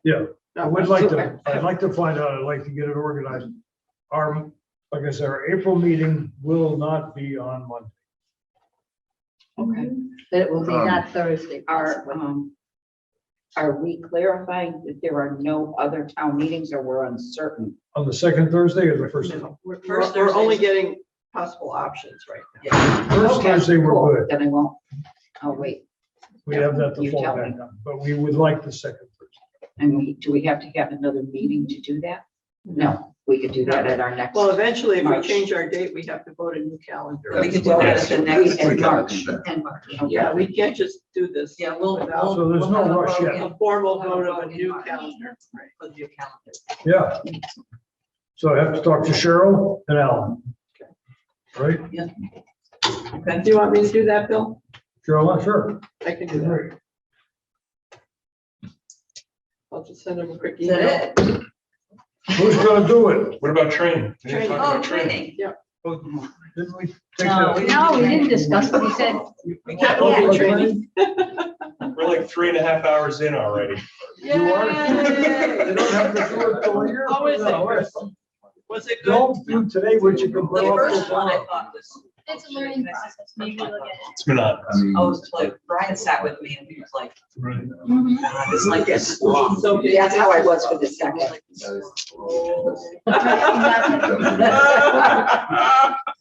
yeah, I would like to, Okay. I'd like to find out, I'd like to get it organized. Our, like I said, our April meeting will not be on Monday. Okay. But it will be that Thursday. Are, possibly. are we clarifying that there are no other town meetings or we're uncertain? On the second Thursday or the first? No, We're First we're only Thursday. getting possible options right now. Yeah. First Okay, Thursday, cool. we're good. Mm-hmm. Then I won't, I'll wait. We have that to You fall tell back me. on, but we would like the second Thursday. And do we have to have another meeting to do that? No, we could do that at our next. Well, eventually, if we March. change our date, we have to vote a new calendar. We can do that at the next, In We gotta March. do that. in March. Yeah, we can't just do this. Yeah, we'll. without So there's no rush yet. A formal We'll have a vote of a vote in new March. calendar. For the new calendar. Yeah. So I have to talk to Cheryl and Alan. Right? Do you want me to do that, Bill? Cheryl, sure. I can do that. Great. I'll just send him a quick Is email. that it? Who's gonna do it? What about training? We didn't Training. talk Oh, about training. Didn't we? take No, that? we No, we didn't discuss it. We said, We can't hold training. We're like 3.5 hours in already. You are? You don't have to do it till a year. How is from now. it? Was it good? Don't do today what you can put The off first till one I tomorrow. thought was. It's a learning process. Maybe we'll get it. It's monotonous. I mean, I was like, Brian sat with me and he was like, Right. God, it's like this. long. So That's how I was for the second.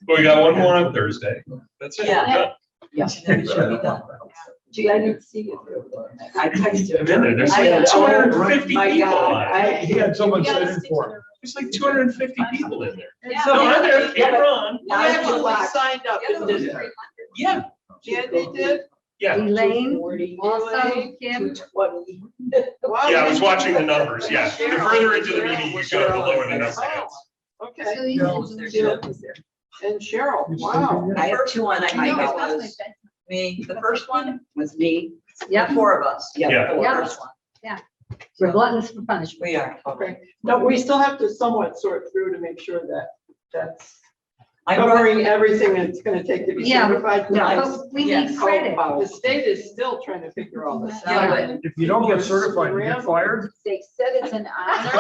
But we got one more on Thursday. That's it. Yeah. Yes. And then it should be done. Gee, I didn't see you. I texted I've been there. There's I like know. 250 My people God, on. He had someone sit in for him. There's like 250 people in there. Yeah. No, I'm there. Camera on. I actually signed up Yeah, and there was did 300. it. Yeah, Andy did. yeah. Elaine, 240, also Kim. 220. Yeah, I was watching the numbers. Yeah. The further into the meeting you go, the lower the number gets. Okay, So you Cheryl can was do there, it. Cheryl was there. and Cheryl, You wow. sleeping I yet? have two on I my know it house. was me, the first one, Was me. Yep, the four of us. Yeah. Yeah. four. Yeah. First one. we're gluttonous for punishment. We are. Okay, no, we still have to somewhat sort through to make sure that that's I brought, covering everything it's gonna take to be Yeah, certified. But we need Yes. credit. The state is still trying to figure all this Yeah, out. but If you don't get certified, you get fired. They said it's an honor.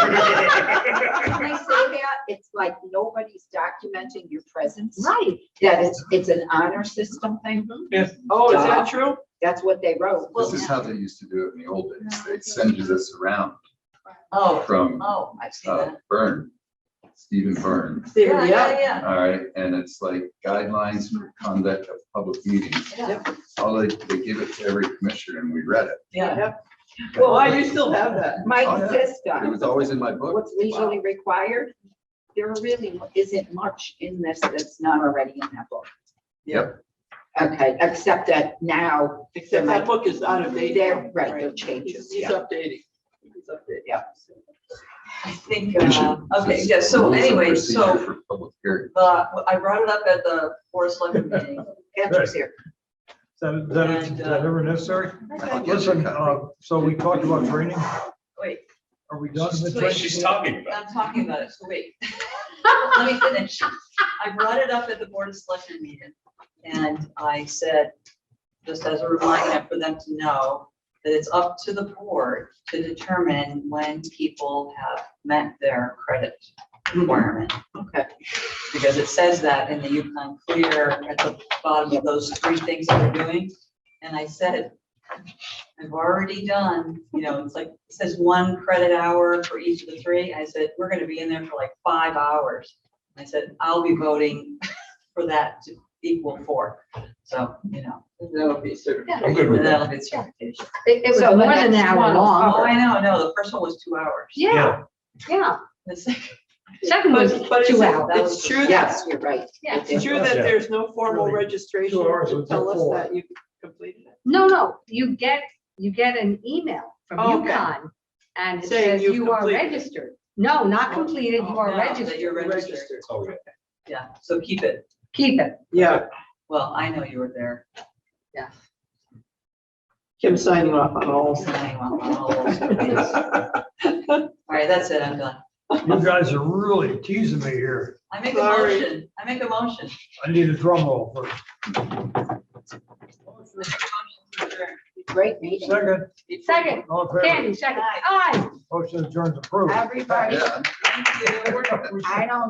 When they say that, it's like nobody's documenting your presence. Right. That it's an honor system thing. Oh, is that true? That's what they wrote. This is how they used to do it in the old days. They'd send you this around oh, from I've seen that. Byrne, Stephen Byrne. Stephen, Yeah, yeah. yeah, yeah. All right, and it's like guidelines for conduct of public meetings. Yeah. All they give it to every commissioner and we read it. Yeah. Well, why you still have that? My Oh, yeah. sister, It was always in my book. what's legally required, there really isn't much in this that's not already in that book. Yep. Okay, except that now, Except that book is out of date. they're, right, there are changes, He's yeah. updating. He's updating. Yeah. I think, We should okay, just yeah, so rules of anyway, procedure so, for public hearing. I brought it up at the Board of Selectmen meeting. Andrew's here. Is that ever necessary? I'll get you a Listen, copy. so we talked about training. Wait, Are we done with Wait, training? She's talking about. I'm talking about it, so wait. Let me finish. I brought it up at the Board of Selectmen meeting, and I said, just as a reminder for them to know, that it's up to the board to determine when people have met their credit requirement. Okay. Because it says that in the Yukon Clear at the bottom of those three things that we're doing. And I said, I've already done, it's like, it says 1 credit hour for each of the three. I said, we're gonna be in there for like 5 hours. I said, I'll be voting for that equal 4. So, you know, That'll be certified. I'm good with that. that'll be certification. It was So more the than an next hour one will long. Oh, I know, no, the first one was 2 hours. Yeah, yeah. The second- Second was But 2 hours. it's true that, Yes, you're right. Yeah. it's true that Yeah. there's no formal Really, registration 2 hours to would tell take us 4. that you completed it. No, you get an email from Oh, okay. UConn and it Saying says you've you are completed it. registered. No, not completed, you are No, that registered. you're registered. Okay. Yeah, so keep it. Keep it. Yeah, Well, I know you were there. Yeah. Kim's signing off on all. Signing off on all those committees. All right, that's it, I'm done. You guys are really teasing me here. I make a Sorry. motion, I make a motion. I need a drum roll first. Great meeting. Second, Second, all in favor? Candy, second. Aye. Motion adjourned approved. Everybody, Yeah. Thank you. I don't